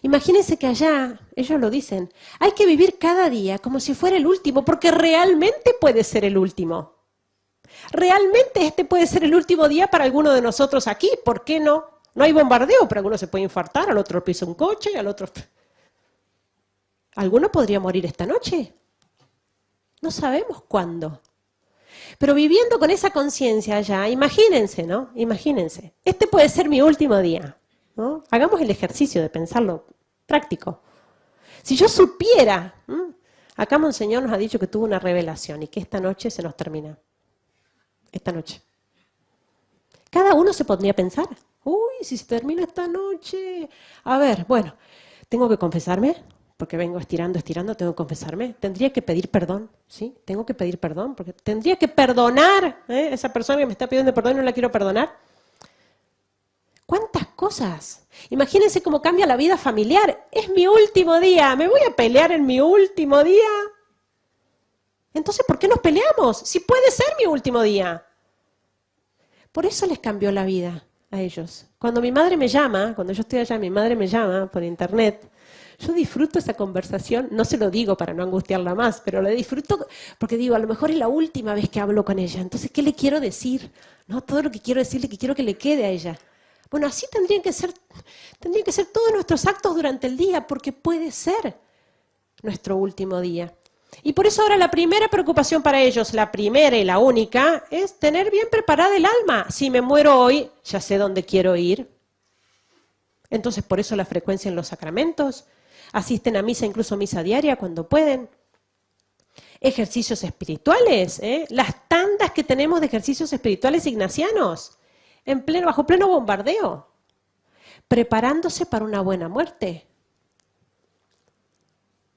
S1: Imagínense que allá, ellos lo dicen, hay que vivir cada día como si fuera el último, porque realmente puede ser el último. Realmente este puede ser el último día para alguno de nosotros aquí, ¿por qué no? No hay bombardeo, pero alguno se puede infartar, al otro pisa un coche y al otro... ¿Alguno podría morir esta noche? No sabemos cuándo. Pero viviendo con esa conciencia allá, imagínense, ¿no? Imagínense. Este puede ser mi último día, ¿no? Hagamos el ejercicio de pensarlo práctico. Si yo supiera, acá Monseñor nos ha dicho que tuvo una revelación y que esta noche se nos termina. Esta noche. Cada uno se pondría a pensar, si se termina esta noche. A ver, bueno, tengo que confesarme, porque vengo estirando, tengo que confesarme. Tendría que pedir perdón, ¿sí? Tengo que pedir perdón, porque tendría que perdonar, esa persona que me está pidiendo perdón y no la quiero perdonar. ¿Cuántas cosas? Imagínense cómo cambia la vida familiar. Es mi último día, ¿me voy a pelear en mi último día? Entonces, ¿por qué nos peleamos? Si puede ser mi último día. Por eso les cambió la vida a ellos. Cuando mi madre me llama, cuando yo estoy allá, mi madre me llama por internet, yo disfruto esa conversación, no se lo digo para no angustiarla más, pero la disfruto porque digo, a lo mejor es la última vez que hablo con ella, entonces, ¿qué le quiero decir? No, todo lo que quiero decirle, que quiero que le quede a ella. Bueno, así tendrían que ser todos nuestros actos durante el día, porque puede ser nuestro último día. Y por eso ahora la primera preocupación para ellos, la primera y la única, es tener bien preparada el alma. Si me muero hoy, ya sé dónde quiero ir. Entonces, por eso la frecuencia en los sacramentos. Asisten a misa, incluso misa diaria, cuando pueden. Ejercicios espirituales, las tandas que tenemos de ejercicios espirituales ignacianos, bajo pleno bombardeo, preparándose para una buena muerte.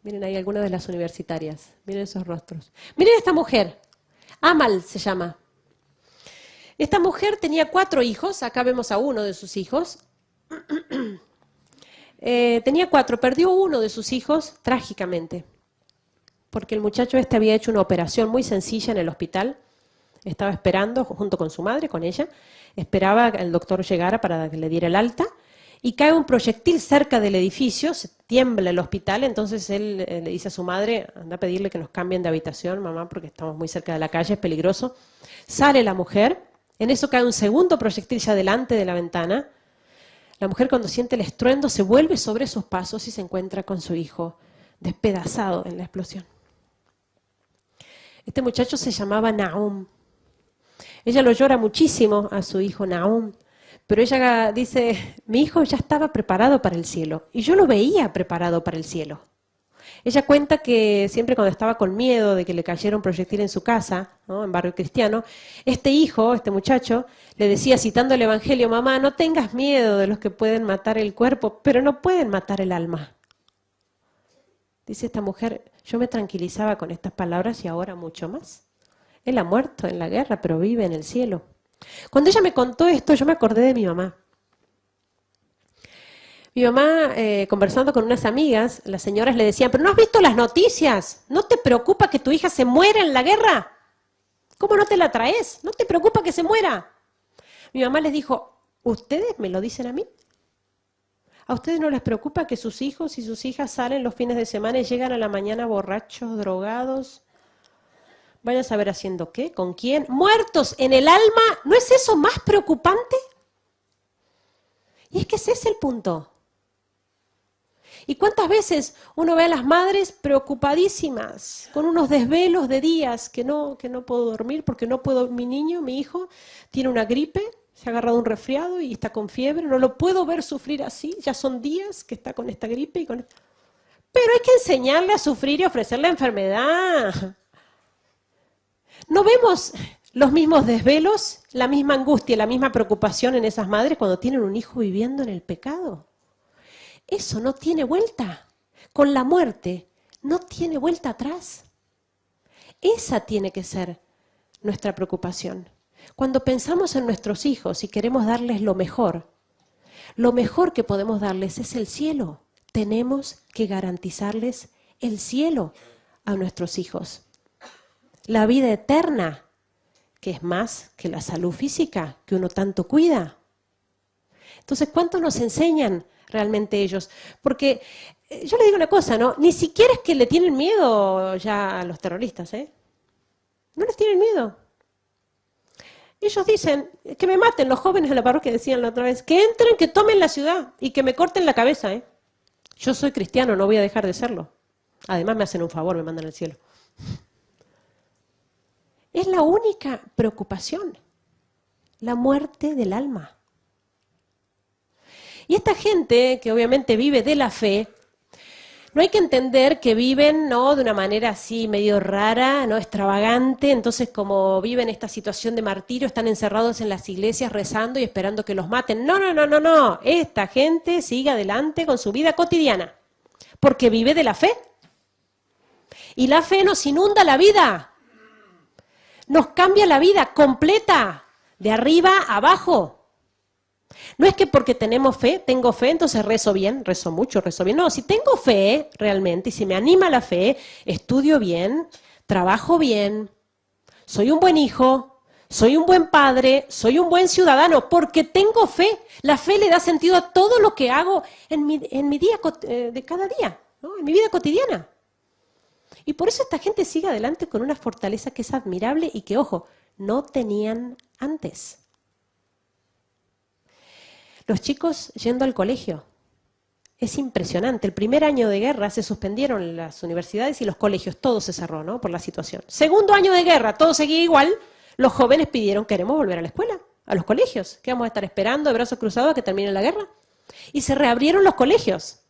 S1: Miren ahí algunas de las universitarias, miren esos rostros. Miren esta mujer, Amal se llama. Esta mujer tenía 4 hijos, acá vemos a uno de sus hijos. Tenía 4, perdió uno de sus hijos trágicamente, porque el muchacho había hecho una operación muy sencilla en el hospital, estaba esperando junto con su madre, con ella, esperaba que el doctor llegara para que le diera el alta, y cae un proyectil cerca del edificio, se tiembla el hospital, entonces él le dice a su madre, anda a pedirle que nos cambien de habitación, mamá, porque estamos muy cerca de la calle, es peligroso. Sale la mujer, en eso cae un segundo proyectil ya delante de la ventana. La mujer, cuando siente el estruendo, se vuelve sobre sus pasos y se encuentra con su hijo despedazado en la explosión. Este muchacho se llamaba Nahum. Ella lo llora muchísimo a su hijo Nahum, pero ella dice, mi hijo ya estaba preparado para el cielo, y yo lo veía preparado para el cielo. Ella cuenta que siempre cuando estaba con miedo de que le cayera un proyectil en su casa, ¿no?, en barrio cristiano, este muchacho, le decía, citando el Evangelio, mamá, no tengas miedo de los que pueden matar el cuerpo, pero no pueden matar el alma. Dice esta mujer, yo me tranquilizaba con estas palabras y ahora mucho más. Él ha muerto en la guerra, pero vive en el cielo. Cuando ella me contó esto, yo me acordé de mi mamá. Mi mamá, conversando con unas amigas, las señoras le decían, ¿pero no has visto las noticias? ¿No te preocupa que tu hija se muera en la guerra? ¿Cómo no te la traes? ¿No te preocupa que se muera? Mi mamá les dijo, ¿ustedes me lo dicen a mí? ¿A ustedes no les preocupa que sus hijos y sus hijas salen los fines de semana y llegan a la mañana borrachos, drogados? Vaya a saber haciendo qué, con quién, muertos en el alma. ¿No es eso más preocupante? Y es que ese es el punto. ¿Y cuántas veces uno ve a las madres preocupadísimas, con unos desvelos de días que no puedo dormir porque no puedo, mi hijo, tiene una gripe, se ha agarrado un resfriado y está con fiebre, no lo puedo ver sufrir así, ya son días que está con esta gripe. Pero hay que enseñarle a sufrir y ofrecerle enfermedad. ¿No vemos los mismos desvelos, la misma angustia, la misma preocupación en esas madres cuando tienen un hijo viviendo en el pecado? Eso no tiene vuelta. Con la muerte no tiene vuelta atrás. Esa tiene que ser nuestra preocupación. Cuando pensamos en nuestros hijos y queremos darles lo mejor que podemos darles es el cielo. Tenemos que garantizarles el cielo a nuestros hijos. La vida eterna, que es más que la salud física que uno tanto cuida. Entonces, ¿cuánto nos enseñan realmente ellos? Porque yo les digo una cosa, ¿no? Ni siquiera es que le tienen miedo ya a los terroristas, ¿eh? No les tienen miedo. Ellos dicen que me maten, los jóvenes de la parroquia decían la otra vez, que entren, que tomen la ciudad y que me corten la cabeza, ¿eh? Yo soy cristiano, no voy a dejar de serlo. Además me hacen un favor, me mandan al cielo. Es la única preocupación, la muerte del alma. Y esta gente que obviamente vive de la fe, no hay que entender que viven, ¿no?, de una manera así medio rara, ¿no?, extravagante. Entonces, como viven esta situación de martirio, están encerrados en las iglesias rezando y esperando que los maten. No. Esta gente sigue adelante con su vida cotidiana, porque vive de la fe. Y la fe nos inunda la vida. Nos cambia la vida completa, de arriba a abajo. No es que porque tengo fe, entonces rezo bien, rezo mucho, rezo bien. No, si tengo fe realmente, y si me anima la fe, estudio bien, trabajo bien, soy un buen hijo, soy un buen padre, soy un buen ciudadano, porque tengo fe. La fe le da sentido a todo lo que hago en mi día de cada día, ¿no?, en mi vida cotidiana. Y por eso esta gente sigue adelante con una fortaleza que es admirable y que, ojo, no tenían antes. Los chicos yendo al colegio. Es impresionante. El primer año de guerra se suspendieron las universidades y los colegios. Todo se cerró, ¿no? Por la situación. Segundo año de guerra, todo seguía igual. Los jóvenes pidieron, queremos volver a la escuela, a los colegios. ¿Qué vamos a estar esperando de brazos cruzados a que termine la guerra? Y se reabrieron los colegios.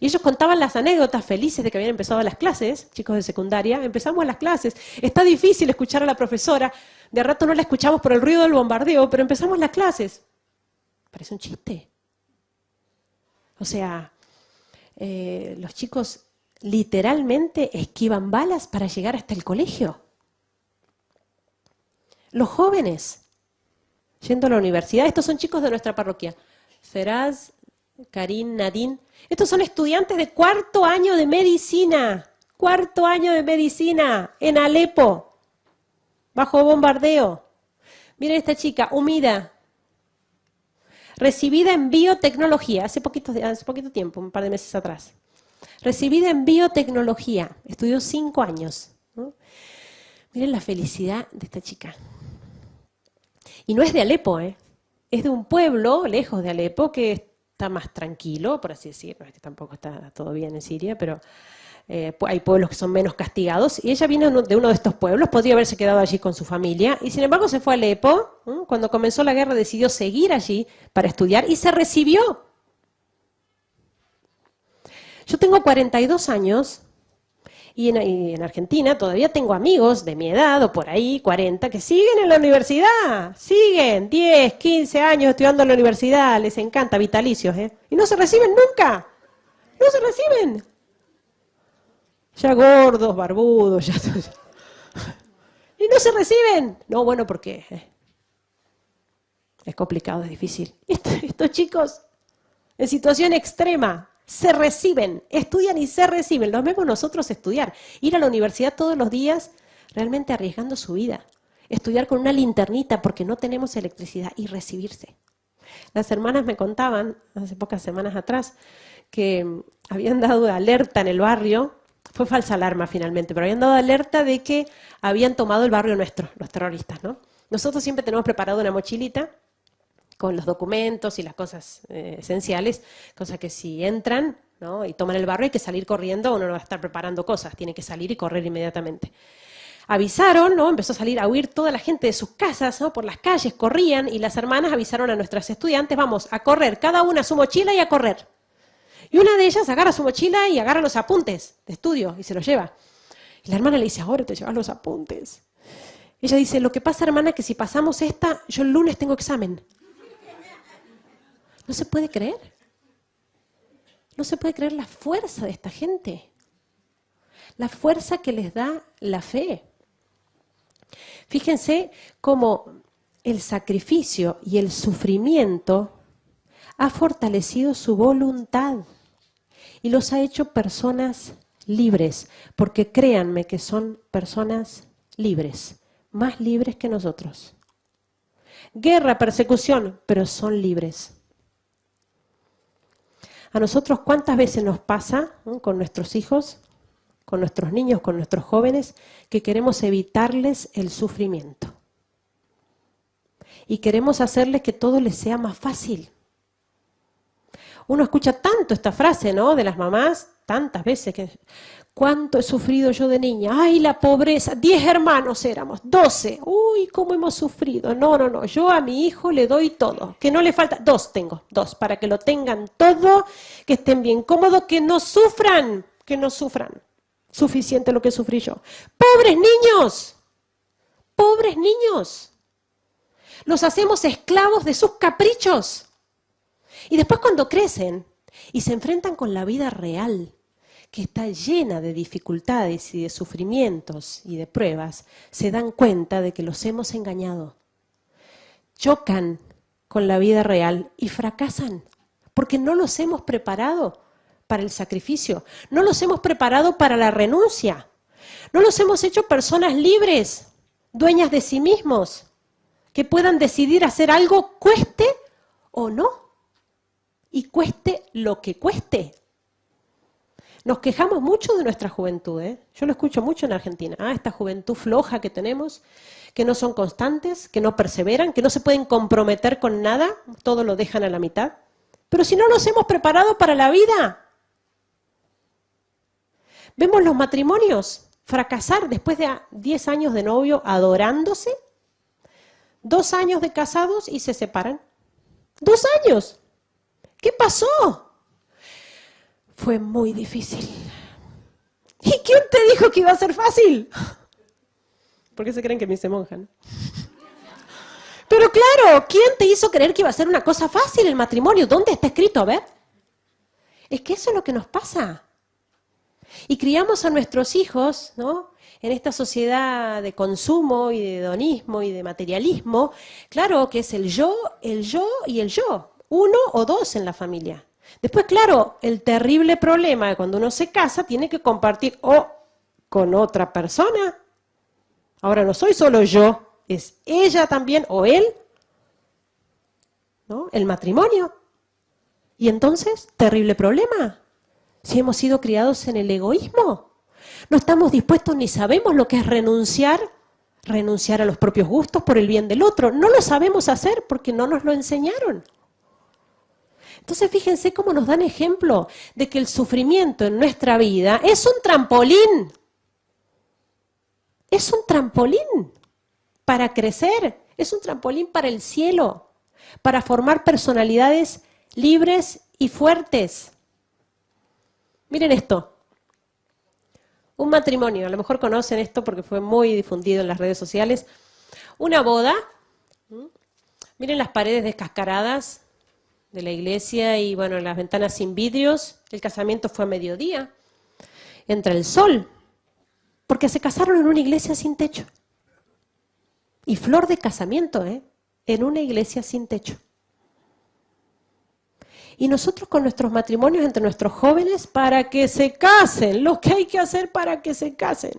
S1: Y ellos contaban las anécdotas felices de que habían empezado las clases, chicos de secundaria. Empezamos las clases. Está difícil escuchar a la profesora. De rato no la escuchamos por el ruido del bombardeo, pero empezamos las clases. Parece un chiste. O sea, los chicos literalmente esquivan balas para llegar hasta el colegio. Los jóvenes, yendo a la universidad, estos son chicos de nuestra parroquia. Feraz, Karim, Nadine. Estos son estudiantes de cuarto año de medicina. Cuarto año de medicina en Alepo, bajo bombardeo. Miren esta chica, Humida. Recibida en biotecnología, hace poquito tiempo, un par de meses atrás. Recibida en biotecnología, estudió 5 años. ¿No? Miren la felicidad de esta chica. Y no es de Alepo, es de un pueblo lejos de Alepo que está más tranquilo, por así decirlo. Es que tampoco está todo bien en Siria, pero hay pueblos que son menos castigados. Y ella viene de uno de estos pueblos, podría haberse quedado allí con su familia, y sin embargo se fue a Alepo. Cuando comenzó la guerra decidió seguir allí para estudiar y se recibió. Yo tengo 42 años y en Argentina todavía tengo amigos de mi edad o por ahí, 40, que siguen en la universidad. Siguen 10, 15 años estudiando en la universidad, les encanta, vitalicios, y no se reciben nunca. No se reciben. Ya gordos, barbudos, ya. Y no se reciben. No, bueno, porque es complicado, es difícil. Estos chicos, en situación extrema, se reciben, estudian y se reciben. Los vemos nosotros estudiar. Ir a la universidad todos los días, realmente arriesgando su vida. Estudiar con una linternita porque no tenemos electricidad y recibirse. Las hermanas me contaban, hace pocas semanas atrás, que habían dado alerta en el barrio. Fue falsa alarma finalmente, pero habían dado alerta de que habían tomado el barrio nuestro, los terroristas, ¿no? Nosotros siempre tenemos preparado una mochilita con los documentos y las cosas esenciales, cosa que si entran, ¿no?, y toman el barrio hay que salir corriendo, uno no va a estar preparando cosas, tiene que salir y correr inmediatamente. Avisaron, ¿no? Empezó a salir a huir toda la gente de sus casas, ¿no? Por las calles, corrían, y las hermanas avisaron a nuestras estudiantes, vamos a correr, cada una su mochila y a correr. Y una de ellas agarra su mochila y agarra los apuntes de estudio y se los lleva. Y la hermana le dice, ahora te llevas los apuntes. Ella dice, lo que pasa, hermana, que si pasamos esta, yo el lunes tengo examen. No se puede creer. No se puede creer la fuerza de esta gente. La fuerza que les da la fe. Fíjense cómo el sacrificio y el sufrimiento ha fortalecido su voluntad y los ha hecho personas libres, porque créanme que son personas libres, más libres que nosotros. Guerra, persecución, pero son libres. A nosotros, ¿cuántas veces nos pasa, ¿no?, con nuestros hijos, con nuestros niños, con nuestros jóvenes, que queremos evitarles el sufrimiento? Y queremos hacerles que todo les sea más fácil. Uno escucha tanto esta frase, ¿no?, de las mamás, tantas veces, que ¿cuánto he sufrido yo de niña? ¡Ay, la pobreza! 10 hermanos éramos, 12. ¡Uy, cómo hemos sufrido! No, yo a mi hijo le doy todo, que no le falta, 2 tengo, 2, para que lo tengan todo, que estén bien cómodos, que no sufran, suficiente lo que sufrí yo. ¡Pobres niños! ¡Pobres niños! Los hacemos esclavos de sus caprichos. Y después cuando crecen y se enfrentan con la vida real, que está llena de dificultades y de sufrimientos y de pruebas, se dan cuenta de que los hemos engañado. Chocan con la vida real y fracasan, porque no los hemos preparado para el sacrificio, no los hemos preparado para la renuncia, no los hemos hecho personas libres, dueñas de sí mismos, que puedan decidir hacer algo, cueste o no, y cueste lo que cueste. Nos quejamos mucho de nuestra juventud, Yo lo escucho mucho en Argentina. Esta juventud floja que tenemos, que no son constantes, que no perseveran, que no se pueden comprometer con nada, todo lo dejan a la mitad. Pero si no nos hemos preparado para la vida, vemos los matrimonios fracasar después de 10 años de novio adorándose, 2 años de casados y se separan. 2 años. ¿Qué pasó? Fue muy difícil. ¿Y quién te dijo que iba a ser fácil? ¿Por qué se creen que me hice monja, no? Pero claro, ¿quién te hizo creer que iba a ser una cosa fácil el matrimonio? ¿Dónde está escrito? A ver. Es que eso es lo que nos pasa. Y criamos a nuestros hijos, ¿no?, en esta sociedad de consumo y de hedonismo y de materialismo. Claro que es el yo y el yo. 1 o 2 en la familia. Después, claro, el terrible problema de cuando uno se casa, tiene que compartir o con otra persona. Ahora no soy solo yo, es ella también o él, ¿no? El matrimonio. Y entonces, terrible problema. Si hemos sido criados en el egoísmo, no estamos dispuestos ni sabemos lo que es renunciar a los propios gustos por el bien del otro. No lo sabemos hacer porque no nos lo enseñaron. Entonces fíjense cómo nos dan ejemplo de que el sufrimiento en nuestra vida es un trampolín. Es un trampolín para crecer, es un trampolín para el cielo, para formar personalidades libres y fuertes. Miren esto. Un matrimonio, a lo mejor conocen esto porque fue muy difundido en las redes sociales. Una boda. Miren las paredes descascaradas de la iglesia y bueno, las ventanas sin vidrios. El casamiento fue a mediodía. Entra el sol. Porque se casaron en una iglesia sin techo. Y flor de casamiento, en una iglesia sin techo. Y nosotros con nuestros matrimonios entre nuestros jóvenes para que se casen, lo que hay que hacer para que se casen.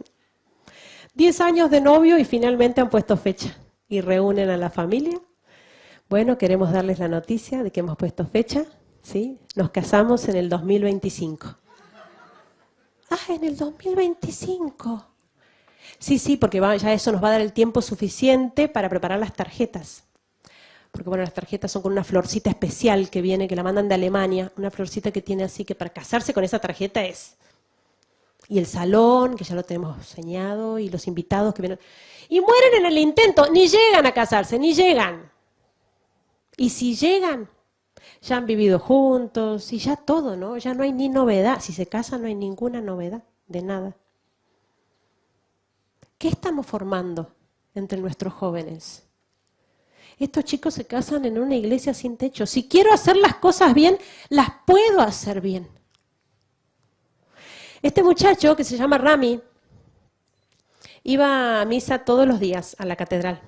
S1: 10 años de novio y finalmente han puesto fecha y reúnen a la familia. Bueno, queremos darles la noticia de que hemos puesto fecha, ¿sí? Nos casamos en el 2025. Ah, en el 2025. Sí, porque ya eso nos va a dar el tiempo suficiente para preparar las tarjetas. Porque bueno, las tarjetas son con una florcita especial que viene, que la mandan de Alemania, una florcita que tiene así que para casarse con esa tarjeta es. Y el salón, que ya lo tenemos señado, y los invitados que vienen. Y mueren en el intento, ni llegan a casarse, ni llegan. Y si llegan, ya han vivido juntos, y ya todo, ¿no? Ya no hay ni novedad. Si se casan no hay ninguna novedad, de nada. ¿Qué estamos formando entre nuestros jóvenes? Estos chicos se casan en una iglesia sin techo. Si quiero hacer las cosas bien, las puedo hacer bien. Este muchacho, que se llama Rami, iba a misa todos los días a la catedral.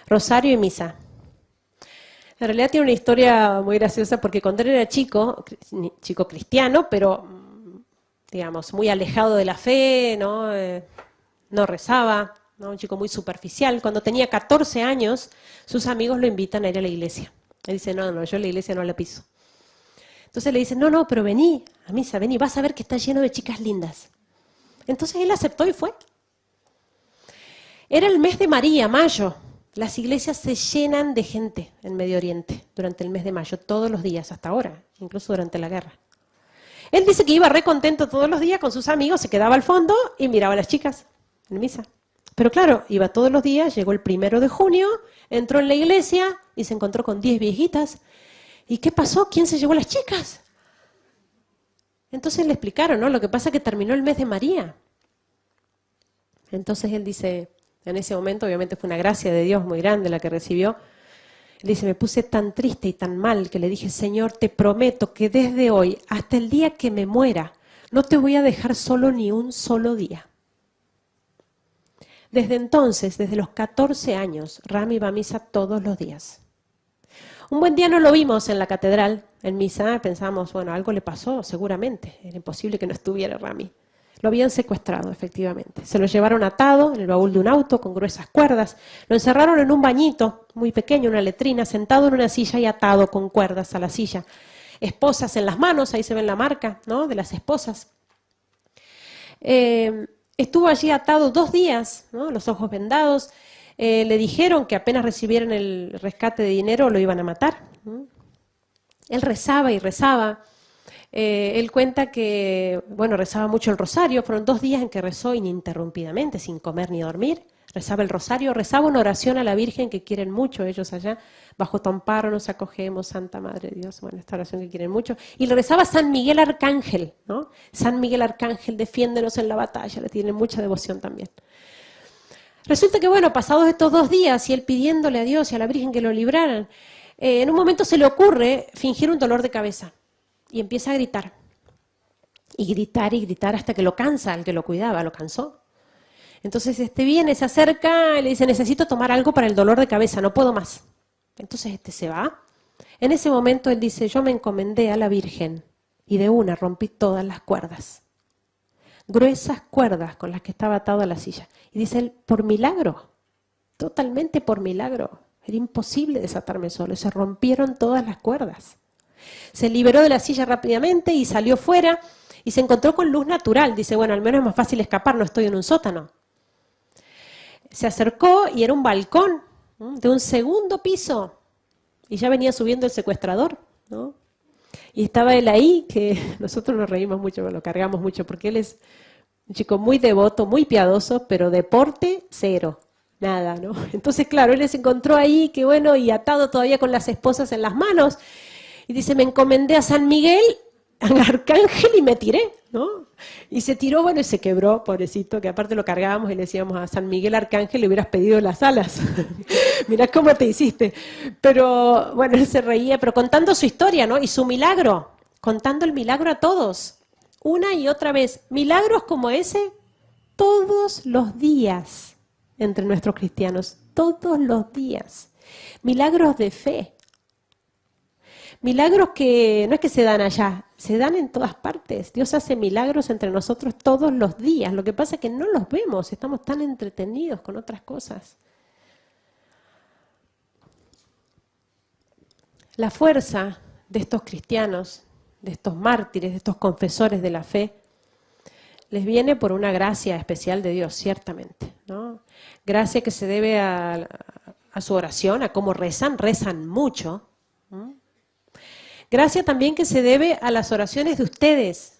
S1: Rosario y misa. En realidad tiene una historia muy graciosa porque cuando él era chico cristiano, pero digamos, muy alejado de la fe, ¿no? No rezaba, ¿no? Un chico muy superficial. Cuando tenía 14 años, sus amigos lo invitan a ir a la iglesia. Él dice, no, yo a la iglesia no la piso. Entonces le dicen, no, pero vení a misa, vení, vas a ver que está lleno de chicas lindas. Entonces él aceptó y fue. Era el mes de María, mayo. Las iglesias se llenan de gente en Medio Oriente durante el mes de mayo, todos los días, hasta ahora, incluso durante la guerra. Él dice que iba re contento todos los días con sus amigos, se quedaba al fondo y miraba a las chicas en misa. Pero claro, iba todos los días, llegó el 1 de junio, entró en la iglesia y se encontró con 10 viejitas. ¿Y qué pasó? ¿Quién se llevó a las chicas? Entonces le explicaron, ¿no? Lo que pasa es que terminó el mes de María. Entonces él dice, en ese momento obviamente fue una gracia de Dios muy grande la que recibió. Él dice, me puse tan triste y tan mal que le dije, Señor, te prometo que desde hoy hasta el día que me muera, no te voy a dejar solo ni un solo día. Desde entonces, desde los 14 años, Rami va a misa todos los días. Un buen día no lo vimos en la catedral, en misa, pensamos, bueno, algo le pasó, seguramente, era imposible que no estuviera Rami. Lo habían secuestrado, efectivamente. Se lo llevaron atado en el baúl de un auto con gruesas cuerdas, lo encerraron en un bañito muy pequeño, una letrina, sentado en una silla y atado con cuerdas a la silla. Esposas en las manos, ahí se ve la marca, ¿no?, de las esposas. Estuvo allí atado 2 días, ¿no?, los ojos vendados. le dijeron que apenas recibieran el rescate de dinero lo iban a matar. Él rezaba y rezaba. Él cuenta que, bueno, rezaba mucho el rosario. Fueron 2 días en que rezó ininterrumpidamente, sin comer ni dormir. Rezaba el rosario, rezaba una oración a la Virgen que quieren mucho ellos allá. Bajo tu amparo nos acogemos, Santa Madre de Dios. Bueno, esta oración que quieren mucho. Y le rezaba a San Miguel Arcángel, ¿no? San Miguel Arcángel, defiéndenos en la batalla. Le tienen mucha devoción también. Resulta que, bueno, pasados estos 2 días y él pidiéndole a Dios y a la Virgen que lo libraran, en un momento se le ocurre fingir un dolor de cabeza y empieza a gritar. Y gritar hasta que lo cansa, el que lo cuidaba, lo cansó. Entonces viene, se acerca y le dice, necesito tomar algo para el dolor de cabeza, no puedo más. Entonces se va. En ese momento él dice, yo me encomendé a la Virgen y de una rompí todas las cuerdas. Gruesas cuerdas con las que estaba atado a la silla. Y dice él, por milagro, totalmente por milagro. Era imposible desatarme solo, se rompieron todas las cuerdas. Se liberó de la silla rápidamente y salió fuera y se encontró con luz natural. Dice, bueno, al menos es más fácil escapar, no estoy en un sótano. Se acercó y era un balcón de un 2.º piso y ya venía subiendo el secuestrador, ¿no? Y estaba él ahí, que nosotros nos reímos mucho, lo cargamos mucho, porque él es un chico muy devoto, muy piadoso, pero deporte, cero, nada, ¿no? Entonces, claro, él se encontró ahí, que bueno, y atado todavía con las esposas en las manos, y dice, me encomendé a San Miguel, al Arcángel, y me tiré, ¿no? Y se tiró, bueno, y se quebró, pobrecito, que aparte lo cargábamos y le decíamos a San Miguel Arcángel, le hubieras pedido las alas. Mirá cómo te hiciste. Pero, bueno, él se reía, pero contando su historia, ¿no? Y su milagro, contando el milagro a todos, una y otra vez. Milagros como ese, todos los días, entre nuestros cristianos, todos los días. Milagros de fe. Milagros que no es que se dan allá, se dan en todas partes. Dios hace milagros entre nosotros todos los días. Lo que pasa es que no los vemos, estamos tan entretenidos con otras cosas. La fuerza de estos cristianos, de estos mártires, de estos confesores de la fe, les viene por una gracia especial de Dios, ciertamente, ¿no? Gracia que se debe a su oración, a cómo rezan mucho, ¿no? Gracia también que se debe a las oraciones de ustedes.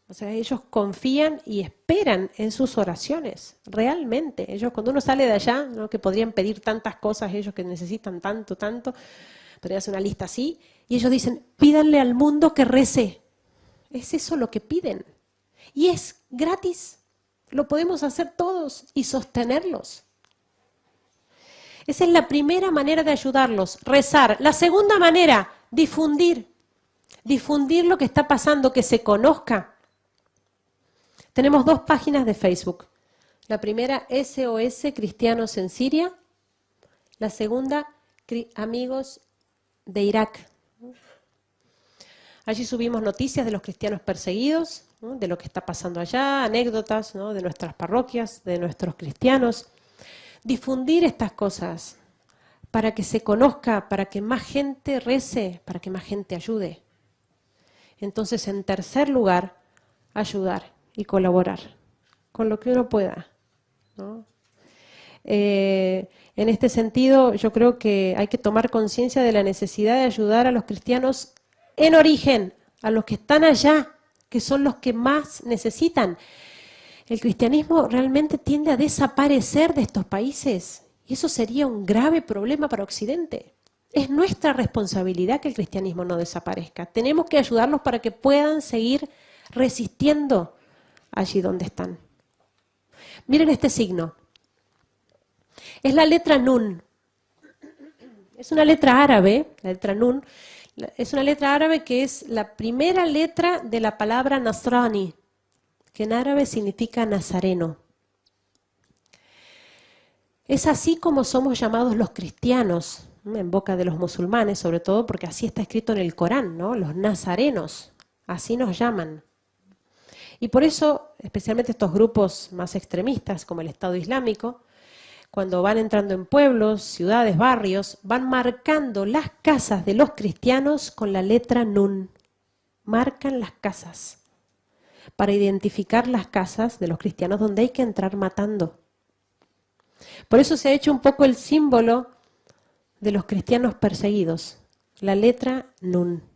S1: O sea, ellos confían y esperan en sus oraciones, realmente. Ellos, cuando uno sale de allá, ¿no? Que podrían pedir tantas cosas, ellos que necesitan tanto, podrían hacer una lista así, y ellos dicen, pídanle al mundo que rece. Es eso lo que piden. Y es gratis. Lo podemos hacer todos y sostenerlos. Esa es la primera manera de ayudarlos, rezar. La segunda manera, difundir lo que está pasando, que se conozca. Tenemos 2 páginas de Facebook. La primera, SOS Cristianos en Siria. La segunda, Amigos de Irak. Allí subimos noticias de los cristianos perseguidos, ¿no? De lo que está pasando allá, anécdotas, ¿no? De nuestras parroquias, de nuestros cristianos. Difundir estas cosas para que se conozca, para que más gente rece, para que más gente ayude. Entonces, en tercer lugar, ayudar y colaborar con lo que uno pueda, ¿no? En este sentido, yo creo que hay que tomar conciencia de la necesidad de ayudar a los cristianos en origen, a los que están allá, que son los que más necesitan. El cristianismo realmente tiende a desaparecer de estos países y eso sería un grave problema para Occidente. Es nuestra responsabilidad que el cristianismo no desaparezca. Tenemos que ayudarlos para que puedan seguir resistiendo allí donde están. Miren este signo. Es la letra Nun. Es una letra árabe, la letra Nun. Es una letra árabe que es la primera letra de la palabra Nasrani, que en árabe significa nazareno. Es así como somos llamados los cristianos, en boca de los musulmanes, sobre todo porque así está escrito en el Corán, ¿no? Los nazarenos, así nos llaman. Y por eso, especialmente estos grupos más extremistas, como el Estado Islámico, cuando van entrando en pueblos, ciudades, barrios, van marcando las casas de los cristianos con la letra Nun. Marcan las casas para identificar las casas de los cristianos donde hay que entrar matando. Por eso se ha hecho un poco el símbolo de los cristianos perseguidos, la letra Nun.